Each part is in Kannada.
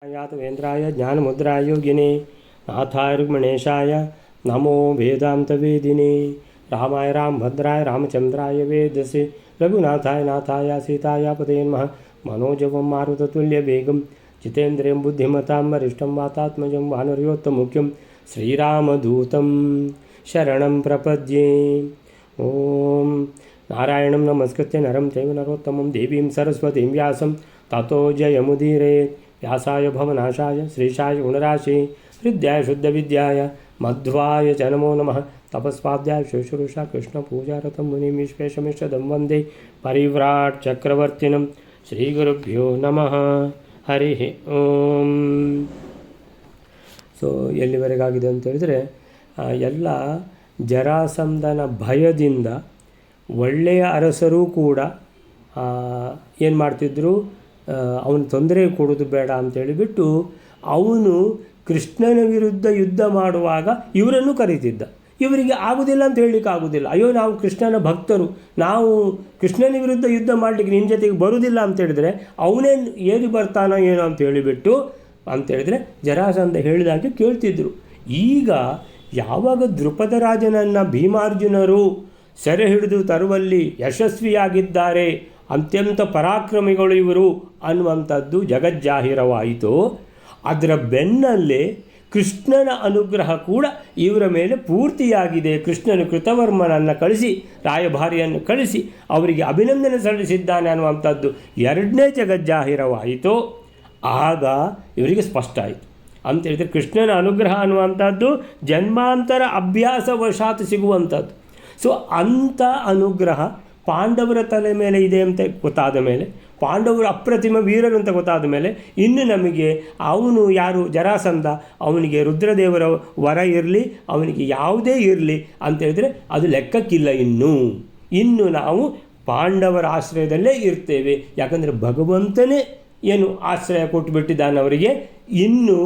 यातवेन्द्राय ज्ञानमुद्राय योगिने नाथाय रुक्मणेशाय नमो वेदान्तवेदिने रामाय रामभद्राय रामचन्द्राय वेदसे रघुनाथाय नाथाय सीताय पते नमः मनोजवं मारुततुल्यवेगं जितेन्द्रियं बुद्धिमतां वरिष्ठं वातात्मजं वानरयोत्तमुख्यं श्रीरामदूतं शरणं प्रपद्ये। ॐ नारायणं नमस्कृत्य नरं चैव नरोत्तमं देवीं सरस्वतीं व्यासं ततो जयमुदीरयेत्। व्यासाय भवनाशाय श्रीशाय गुणराशि हृद्याय शुद्धविद्याय मध्वाय च नमो नमः। तपस्वाध्याय शुश्रूषा कृष्णपूजारतं मुनिं विश्वेशमिष्टदं वन्दे परिव्राट् चक्रवर्तिनं श्रीगुरुभ्यो नमः। ಹರಿ ಓಂ. ಸೊ ಎಲ್ಲಿವರೆಗಾಗಿದೆ ಅಂತ ಹೇಳಿದರೆ ಎಲ್ಲ ಜರಾಸಂಧನ ಭಯದಿಂದ ಒಳ್ಳೆಯ ಅರಸರೂ ಕೂಡ ಏನು ಮಾಡ್ತಿದ್ರು, ಅವನು ತೊಂದರೆ ಕೊಡೋದು ಬೇಡ ಅಂತೇಳಿಬಿಟ್ಟು ಅವನು ಕೃಷ್ಣನ ವಿರುದ್ಧ ಯುದ್ಧ ಮಾಡುವಾಗ ಇವರನ್ನು ಕರೀತಿದ್ದ. ಇವರಿಗೆ ಆಗೋದಿಲ್ಲ ಅಂತ ಹೇಳಲಿಕ್ಕೆ ಆಗೋದಿಲ್ಲ. ಅಯ್ಯೋ, ನಾವು ಕೃಷ್ಣನ ಭಕ್ತರು, ನಾವು ಕೃಷ್ಣನ ವಿರುದ್ಧ ಯುದ್ಧ ಮಾಡಲಿಕ್ಕೆ ನಿನ್ನ ಜೊತೆಗೆ ಬರುವುದಿಲ್ಲ ಅಂತೇಳಿದರೆ ಅವನೇ ಏರಿ ಬರ್ತಾನೋ ಏನೋ ಅಂತ ಹೇಳಿಬಿಟ್ಟು ಅಂತೇಳಿದರೆ ಜರಾಸಂಧ ಹೇಳಿದಾಗೆ ಕೇಳ್ತಿದ್ರು. ಈಗ ಯಾವಾಗ ದ್ರುಪದ ರಾಜನನ್ನು ಭೀಮಾರ್ಜುನರು ಸೆರೆ ಹಿಡಿದು ತರುವಲ್ಲಿ ಯಶಸ್ವಿಯಾಗಿದ್ದಾರೆ, ಅತ್ಯಂತ ಪರಾಕ್ರಮಿಗಳು ಇವರು ಅನ್ನುವಂಥದ್ದು ಜಗಜ್ಜಾಹಿರವಾಯಿತು, ಅದರ ಬೆನ್ನಲ್ಲೇ ಕೃಷ್ಣನ ಅನುಗ್ರಹ ಕೂಡ ಇವರ ಮೇಲೆ ಪೂರ್ತಿಯಾಗಿದೆ. ಕೃಷ್ಣನು ಕೃತವರ್ಮನನ್ನು ಕಳಿಸಿ, ರಾಯಭಾರಿಯನ್ನು ಕಳಿಸಿ ಅವರಿಗೆ ಅಭಿನಂದನೆ ಸಲ್ಲಿಸಿದ್ದಾನೆ ಅನ್ನುವಂಥದ್ದು ಎರಡನೇ ಜಗಜ್ಜಾಹಿರವಾಯಿತು. ಆಗ ಇವರಿಗೆ ಸ್ಪಷ್ಟ ಆಯಿತು ಅಂತೇಳಿದರೆ ಕೃಷ್ಣನ ಅನುಗ್ರಹ ಅನ್ನುವಂಥದ್ದು ಜನ್ಮಾಂತರ ಅಭ್ಯಾಸವಶಾತ್ ಸಿಗುವಂಥದ್ದು. ಸೊ ಅಂಥ ಅನುಗ್ರಹ ಪಾಂಡವರ ತಲೆ ಮೇಲೆ ಇದೆ ಅಂತ ಗೊತ್ತಾದ ಮೇಲೆ, ಪಾಂಡವರು ಅಪ್ರತಿಮ ವೀರರು ಅಂತ ಗೊತ್ತಾದ ಮೇಲೆ, ಇನ್ನು ನಮಗೆ ಅವನು ಯಾರು ಜರಾಸಂಧ, ಅವನಿಗೆ ರುದ್ರದೇವರ ವರ ಇರಲಿ, ಅವನಿಗೆ ಯಾವುದೇ ಇರಲಿ ಅಂತೇಳಿದರೆ ಅದು ಲೆಕ್ಕಕ್ಕಿಲ್ಲ. ಇನ್ನು ನಾವು ಪಾಂಡವರ ಆಶ್ರಯದಲ್ಲೇ ಇರ್ತೇವೆ. ಯಾಕಂದರೆ ಭಗವಂತನೇ ಏನು ಆಶ್ರಯ ಕೊಟ್ಟುಬಿಟ್ಟಿದ್ದಾನೆ ಅವರಿಗೆ, ಇನ್ನು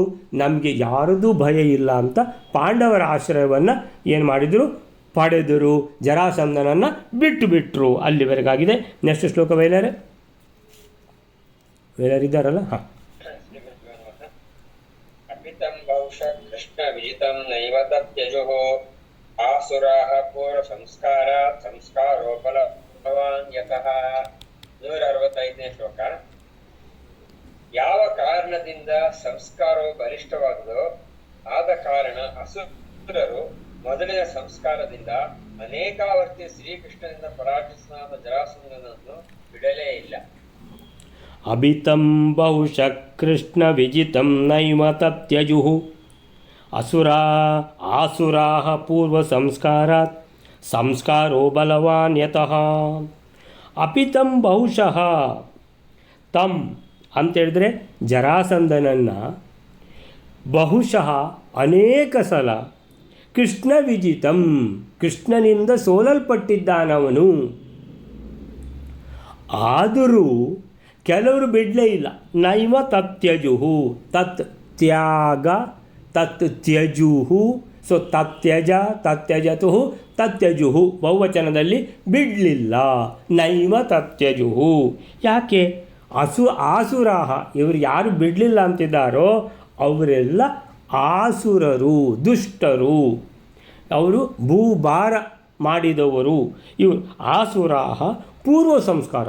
ನಮಗೆ ಯಾರದೂ ಭಯ ಇಲ್ಲ ಅಂತ ಪಾಂಡವರ ಆಶ್ರಯವನ್ನು ಏನು ಮಾಡಿದರು, ಪಡೆದರು. ಜರಾಸಂಧನನ್ನು ಬಿಟ್ಟರು. ಅಲ್ಲಿವರೆಗಾಗಿದೆ. ನೆಕ್ಸ್ಟ್ ಶ್ಲೋಕ ವೇಲರಿದ್ದಾರಲ್ಲ. ಹಾಂ. ಅಪಿತಂ ಬಹುಶಃ ಕೃಷ್ಣ ವಿಜಿತಂ ನೈವ ತತ್ಯಜುಃ ಆಸುರಾಃ ಪೂರ್ವ ಸಂಸ್ಕಾರಾತ್ ಸಂಸ್ಕಾರೋ ಬಲವಾನ್ ಯತಃ. 165ನೇ ಶ್ಲೋಕ. ಯಾವ ಕಾರಣದಿಂದ ಸಂಸ್ಕಾರವು ಬಲಿಷ್ಠವಾದುದೋ ಆದ ಕಾರಣ ಅಸುರರು ಮೊದಲಿನ ಸಂಸ್ಕಾರದಿಂದ ಅನೇಕಾವರ್ತಿ ಶ್ರೀಕೃಷ್ಣನಿಂದ ಪರಾಜಿತನಾದ ಜರಾಸಂಧನನ್ನು ಬಿಡಲೇ ಇಲ್ಲ. ಅಭಿತಂ ಬಹುಶಃ ಕೃಷ್ಣ ವಿಜಿತಂ ನೈವ ತತ್ಯಜುಃ ಆಸುರಾಃ ಪೂರ್ವ ಸಂಸ್ಕಾರಾತ್ ಸಂಸ್ಕಾರೋ ಬಲವಾನ್ ಯತಃ. ಅಪಿತಂ ಬಹುಶಃ ತಂ ಅಂತೇಳಿದರೆ ಜರಾಸಂಧನನ್ನು ಬಹುಶಃ ಅನೇಕ ಸಲ ಕೃಷ್ಣ ವಿಜಿತಂ ಕೃಷ್ಣನಿಂದ ಸೋಲಲ್ಪಟ್ಟಿದ್ದಾನವನು. ಆದರೂ ಕೆಲವರು ಬಿಡಲೇ ಇಲ್ಲ. ನೈವ ತತ್ಯಜುಹು, ತತ್ ತ್ಯಾಗ, ತತ್ ತ್ಯಜುಹು. ಸೊ ತತ್ಯಜ, ತತ್ಯಜತು, ತತ್ಯಜುಹು ಬಹುವಚನದಲ್ಲಿ ಬಿಡಲಿಲ್ಲ. ನೈವ ತತ್ಯಜುಹು. ಯಾಕೆ? ಆಸುರಾಹ, ಇವರು ಯಾರು ಬಿಡಲಿಲ್ಲ ಅಂತಿದ್ದಾರೋ ಅವರೆಲ್ಲ ಆಸುರರು, ದುಷ್ಟರು, ಅವರು ಭೂಭಾರ ಮಾಡಿದವರು. ಇವರು ಆಸುರಾಹ ಪೂರ್ವ ಸಂಸ್ಕಾರ,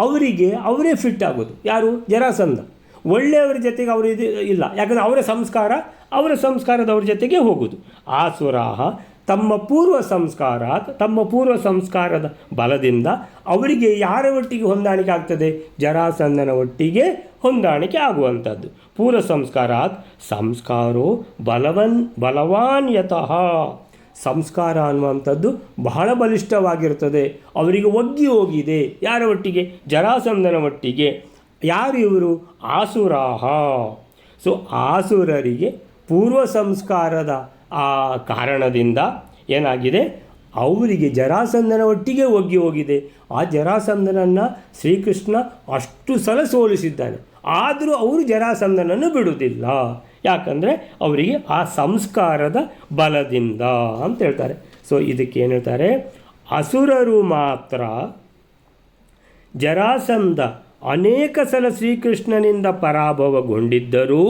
ಅವರಿಗೆ ಅವರೇ ಫಿಟ್ ಆಗೋದು. ಯಾರು? ಜರಾಸಂಧ. ಒಳ್ಳೆಯವರ ಜೊತೆಗೆ ಅವರು ಇದು ಇಲ್ಲ, ಯಾಕಂದರೆ ಅವರ ಸಂಸ್ಕಾರದವ್ರ ಜೊತೆಗೆ ಹೋಗೋದು. ಆಸುರಾಹ ತಮ್ಮ ಪೂರ್ವ ಸಂಸ್ಕಾರದ ಬಲದಿಂದ ಅವರಿಗೆ ಯಾರ ಒಟ್ಟಿಗೆ ಹೊಂದಾಣಿಕೆ ಆಗ್ತದೆ? ಜರಾಸಂಧನ ಒಟ್ಟಿಗೆ ಹೊಂದಾಣಿಕೆ ಆಗುವಂಥದ್ದು. ಪೂರ್ವ ಸಂಸ್ಕಾರಾತ್ ಸಂಸ್ಕಾರೋ ಬಲವಾನ್ ಯತಃ. ಸಂಸ್ಕಾರ ಅನ್ನುವಂಥದ್ದು ಬಹಳ ಬಲಿಷ್ಠವಾಗಿರ್ತದೆ. ಅವರಿಗೆ ಒಗ್ಗಿ ಹೋಗಿದೆ. ಯಾರ ಒಟ್ಟಿಗೆ? ಜರಾಸಂಧನ ಒಟ್ಟಿಗೆ. ಯಾರು ಇವರು? ಆಸುರಾಹ. ಸೊ ಆಸುರರಿಗೆ ಪೂರ್ವ ಸಂಸ್ಕಾರದ ಆ ಕಾರಣದಿಂದ ಏನಾಗಿದೆ, ಅವರಿಗೆ ಜರಾಸಂಧನ ಒಟ್ಟಿಗೆ ಒಗ್ಗಿ ಹೋಗಿದೆ. ಆ ಜರಾಸಂಧನನ್ನು ಶ್ರೀಕೃಷ್ಣ ಅಷ್ಟು ಸಲ ಸೋಲಿಸಿದ್ದಾನೆ. ಆದರೂ ಅವರು ಜರಾಸಂಧನನ್ನು ಬಿಡುವುದಿಲ್ಲ. ಯಾಕಂದರೆ ಅವರಿಗೆ ಆ ಸಂಸ್ಕಾರದ ಬಲದಿಂದ ಅಂತ ಹೇಳ್ತಾರೆ. ಸೊ ಇದಕ್ಕೆ ಏನು ಹೇಳ್ತಾರೆ? ಅಸುರರು ಮಾತ್ರ ಜರಾಸಂಧ ಅನೇಕ ಸಲ ಶ್ರೀಕೃಷ್ಣನಿಂದ ಪರಾಭವಗೊಂಡಿದ್ದರೂ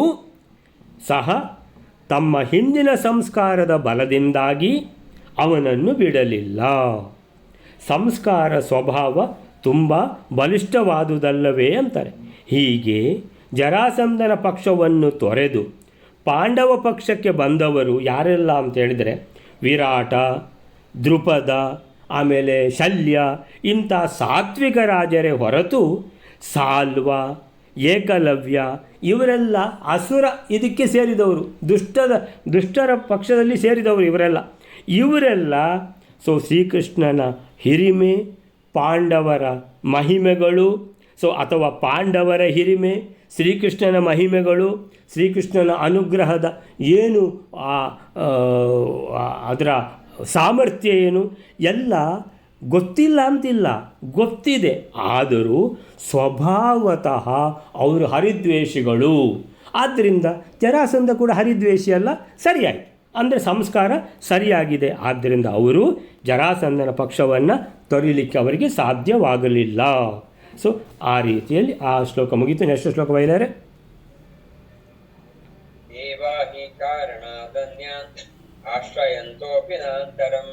ಸಹ ತಮ್ಮ ಹಿಂದಿನ ಸಂಸ್ಕಾರದ ಬಲದಿಂದಾಗಿ ಅವನನ್ನು ಬಿಡಲಿಲ್ಲ. ಸಂಸ್ಕಾರ ಸ್ವಭಾವ ತುಂಬ ಬಲಿಷ್ಠವಾದುದಲ್ಲವೇ ಅಂತಾರೆ. ಹೀಗೆ ಜರಾಸಂಧನ ಪಕ್ಷವನ್ನು ತೊರೆದು ಪಾಂಡವ ಪಕ್ಷಕ್ಕೆ ಬಂದವರು ಯಾರೆಲ್ಲ ಅಂತ ಹೇಳಿದರೆ ವಿರಾಟ, ದ್ರುಪದ, ಆಮೇಲೆ ಶಲ್ಯ ಇಂಥ ಸಾತ್ವಿಕ ರಾಜರೇ ಹೊರತು ಸಾಲ್ವ, ಏಕಲವ್ಯ ಇವರೆಲ್ಲ ಅಸುರ ಇದಕ್ಕೆ ಸೇರಿದವರು, ದುಷ್ಟರ ಪಕ್ಷದಲ್ಲಿ ಸೇರಿದವರು ಇವರೆಲ್ಲ ಶ್ರೀಕೃಷ್ಣನ ಹಿರಿಮೆ, ಪಾಂಡವರ ಮಹಿಮೆಗಳು, ಅಥವಾ ಪಾಂಡವರ ಹಿರಿಮೆ, ಶ್ರೀಕೃಷ್ಣನ ಮಹಿಮೆಗಳು, ಶ್ರೀಕೃಷ್ಣನ ಅನುಗ್ರಹದ ಏನು ಅದರ ಸಾಮರ್ಥ್ಯ ಏನು ಎಲ್ಲ ಗೊತ್ತಿಲ್ಲ ಅಂತಿಲ್ಲ, ಗೊತ್ತಿದೆ. ಆದರೂ ಸ್ವಭಾವತಃ ಅವರು ಹರಿದ್ವೇಷಿಗಳು. ಆದ್ದರಿಂದ ಜರಾಸಂಧ ಕೂಡ ಹರಿದ್ವೇಷಿ ಅಲ್ಲ, ಸರಿಯಾಗಿ ಅಂದರೆ ಸಂಸ್ಕಾರ ಸರಿಯಾಗಿದೆ. ಆದ್ದರಿಂದ ಅವರು ಜರಾಸಂಧನ ಪಕ್ಷವನ್ನು ತೊರಿಲಿಕ್ಕೆ ಅವರಿಗೆ ಸಾಧ್ಯವಾಗಲಿಲ್ಲ. ಆ ರೀತಿಯಲ್ಲಿ ಆ ಶ್ಲೋಕ ಮುಗಿತು. ನೆಕ್ಸ್ಟ್ ಶ್ಲೋಕ ಬಯಲಾರೆ. ದೇವಾಹಿ ಕಾರಣಾದನ್ಯಾತ್ ಆಶ್ರಯಂತೋಪಿ ನಾಂತರಂ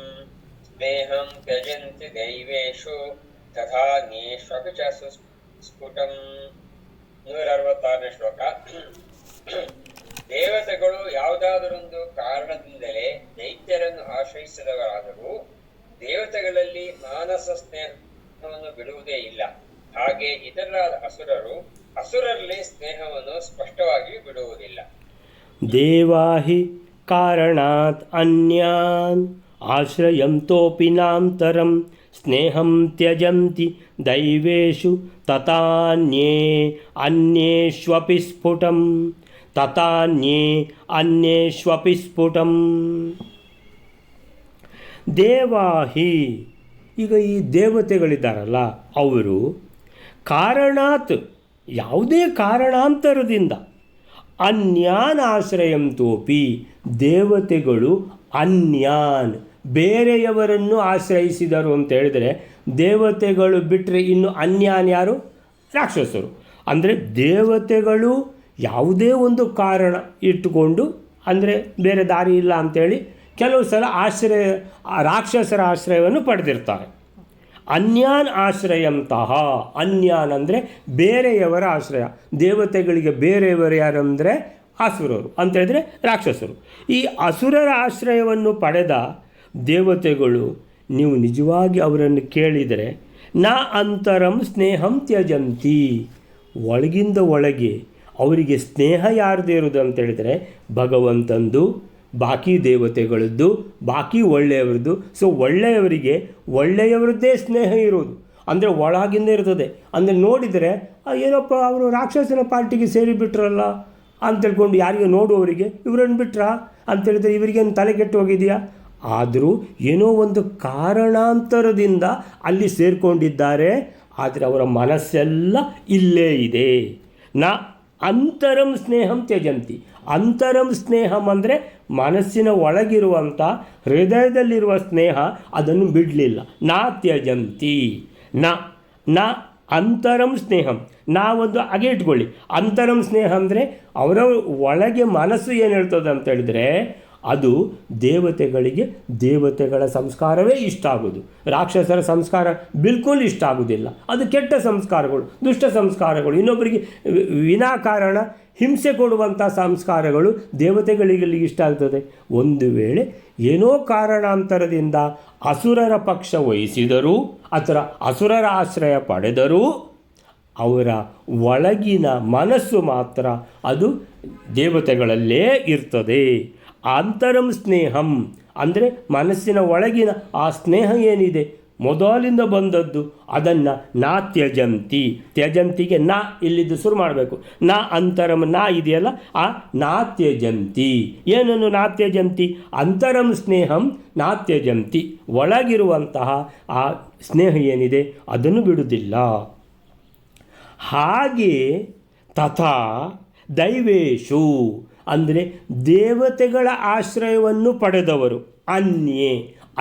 ಸ್ನೇಹಂ ತ್ಯಜಂತಿ ದೈವೇಶು ತಥಾನ್ಯೇಷ್ವಪಿ ಚ ಸ್ಫುಟಂ. 166ನೇ ಶ್ಲೋಕ. ದೇವತೆಗಳು ಯಾವುದಾದರೊಂದು ಕಾರಣದಿಂದಲೇ ದೈತ್ಯರನ್ನು ಆಶ್ರಯಿಸಿದವರಾದರೂ ದೇವತೆಗಳಲ್ಲಿ ಮಾನಸ ಸ್ನೇಹವನ್ನು ಬಿಡುವುದೇ ಇಲ್ಲ. ಹಾಗೆ ಇತರರಾದ ಅಸುರರಲ್ಲಿ ಸ್ನೇಹವನ್ನು ಸ್ಪಷ್ಟವಾಗಿ ಬಿಡುವುದಿಲ್ಲ. ದೇವಾಹಿ ಕಾರಣಾತ್ ಅನ್ಯಾನ್ ಆಶ್ರಯಂತೋಪಿ ನಾಂತರಂ ಸ್ನೇಹಂ ತ್ಯಜಂತಿ ದೈವೇಶು ತಥಾನ್ಯೇ ಅನ್ಯೇಷ್ವಪಿ ಸ್ಫುಟಂ. ದೇವಾಹಿ, ಈಗ ಈ ದೇವತೆಗಳಿದ್ದಾರಲ್ಲ ಅವರು ಕಾರಣಾತ್ ಯಾವುದೇ ಕಾರಣಾಂತರದಿಂದ ಅನ್ಯಾನ್ ಆಶ್ರಯಂತೋಪಿ ದೇವತೆಗಳು ಅನ್ಯಾನ್ ಬೇರೆಯವರನ್ನು ಆಶ್ರಯಿಸಿದರು ಅಂತ ಹೇಳಿದರೆ ದೇವತೆಗಳು ಬಿಟ್ಟರೆ ಇನ್ನು ಅನ್ಯಾನ್ ಯಾರು? ರಾಕ್ಷಸರು. ಅಂದರೆ ದೇವತೆಗಳು ಯಾವುದೇ ಒಂದು ಕಾರಣ ಇಟ್ಟುಕೊಂಡು, ಅಂದರೆ ಬೇರೆ ದಾರಿ ಇಲ್ಲ ಅಂಥೇಳಿ ಕೆಲವು ಸಲ ರಾಕ್ಷಸರ ಆಶ್ರಯವನ್ನು ಪಡೆದಿರ್ತಾರೆ. ಅನ್ಯಾನ್ ಆಶ್ರಯಂತಹ, ಅನ್ಯಾನ್ ಅಂದರೆ ಬೇರೆಯವರ ಆಶ್ರಯ. ದೇವತೆಗಳಿಗೆ ಬೇರೆಯವರು ಯಾರು ಅಂದರೆ ಅಸುರರು ಅಂತ ಹೇಳಿದರೆ ರಾಕ್ಷಸರು. ಈ ಅಸುರರ ಆಶ್ರಯವನ್ನು ಪಡೆದ ದೇವತೆಗಳು ನೀವು ನಿಜವಾಗಿ ಅವರನ್ನು ಕೇಳಿದರೆ ನ ಅಂತರಂ ಸ್ನೇಹಂ ತ್ಯಜಂತಿ, ಒಳಗಿಂದ ಒಳಗೆ ಅವರಿಗೆ ಸ್ನೇಹ ಯಾರದೇ ಇರೋದು ಅಂತ ಹೇಳಿದರೆ ಭಗವಂತಂದು, ಬಾಕಿ ದೇವತೆಗಳದ್ದು, ಬಾಕಿ ಒಳ್ಳೆಯವರದ್ದು. ಒಳ್ಳೆಯವರಿಗೆ ಒಳ್ಳೆಯವರದ್ದೇ ಸ್ನೇಹ ಇರೋದು, ಅಂದರೆ ಒಳಗಿಂದ ಇರ್ತದೆ. ಅಂದರೆ ನೋಡಿದರೆ ಏನಪ್ಪ ಅವರು ರಾಕ್ಷಸನ ಪಾರ್ಟಿಗೆ ಸೇರಿಬಿಟ್ರಲ್ಲ ಅಂತ ತಿಳ್ಕೊಂಡು ಯಾರಿಗೆ ನೋಡುವವರಿಗೆ ಇವರನ್ನು ಬಿಟ್ರಾ ಅಂತೇಳಿದರೆ ಇವರಿಗೇನು ತಲೆ ಕೆಟ್ಟು ಹೋಗಿದೆಯಾ? ಆದರೂ ಏನೋ ಒಂದು ಕಾರಣಾಂತರದಿಂದ ಅಲ್ಲಿ ಸೇರಿಕೊಂಡಿದ್ದಾರೆ, ಆದರೆ ಅವರ ಮನಸ್ಸೆಲ್ಲ ಇಲ್ಲೇ ಇದೆ. ಅಂತರಂ ಸ್ನೇಹಂ ತ್ಯಜಂತಿ. ಅಂತರಂ ಸ್ನೇಹಂ ಅಂದರೆ ಮನಸ್ಸಿನ ಒಳಗಿರುವಂಥ ಹೃದಯದಲ್ಲಿರುವ ಸ್ನೇಹ ಅದನ್ನು ಬಿಡಲಿಲ್ಲ. ತ್ಯಜಂತಿ ನ ಅಂತರಂ ಸ್ನೇಹಂ. ನಾವೊಂದು ಹಾಗೆ ಇಟ್ಕೊಳ್ಳಿ. ಅಂತರಂ ಸ್ನೇಹ ಅಂದರೆ ಅವರ ಒಳಗೆ ಮನಸ್ಸು ಏನು ಹೇಳ್ತದೆ ಅಂತ ಹೇಳಿದರೆ ಅದು ದೇವತೆಗಳಿಗೆ ದೇವತೆಗಳ ಸಂಸ್ಕಾರವೇ ಇಷ್ಟ ಆಗೋದು. ರಾಕ್ಷಸರ ಸಂಸ್ಕಾರ ಬಿಲ್ಕುಲ್ ಇಷ್ಟ ಆಗೋದಿಲ್ಲ. ಅದು ಕೆಟ್ಟ ಸಂಸ್ಕಾರಗಳು, ದುಷ್ಟ ಸಂಸ್ಕಾರಗಳು, ಇನ್ನೊಬ್ಬರಿಗೆ ವಿನಾಕಾರಣ ಹಿಂಸೆ ಕೊಡುವಂಥ ಸಂಸ್ಕಾರಗಳು ದೇವತೆಗಳಿಗೆ ಇಷ್ಟ ಆಗ್ತದೆ. ಒಂದು ವೇಳೆ ಏನೋ ಕಾರಣಾಂತರದಿಂದ ಅಸುರರ ಪಕ್ಷ ವಹಿಸಿದರೂ ಅಥವಾ ಅಸುರರ ಆಶ್ರಯ ಪಡೆದರೂ ಅವರ ಒಳಗಿನ ಮನಸ್ಸು ಮಾತ್ರ ಅದು ದೇವತೆಗಳಲ್ಲೇ ಇರ್ತದೆ. ಅಂತರಂ ಸ್ನೇಹಂ ಅಂದರೆ ಮನಸ್ಸಿನ ಒಳಗಿನ ಆ ಸ್ನೇಹ ಏನಿದೆ ಮೊದಲಿಂದ ಬಂದದ್ದು ಅದನ್ನು ತ್ಯಜಂತಿ. ತ್ಯಜಂತಿಗೆ ಇಲ್ಲಿದ್ದು ಶುರು ಮಾಡಬೇಕು. ಅಂತರಂ ಇದೆಯಲ್ಲ, ಆ ತ್ಯಜಂತಿ. ಏನನ್ನು ತ್ಯಜಂತಿ? ಅಂತರಂ ಸ್ನೇಹಂ ತ್ಯಜಂತಿ. ಒಳಗಿರುವಂತಹ ಆ ಸ್ನೇಹ ಏನಿದೆ ಅದನ್ನು ಬಿಡುವುದಿಲ್ಲ. ಹಾಗೆ ತಥಾ ದೈವೇಶು ಅಂದರೆ ದೇವತೆಗಳ ಆಶ್ರಯವನ್ನು ಪಡೆದವರು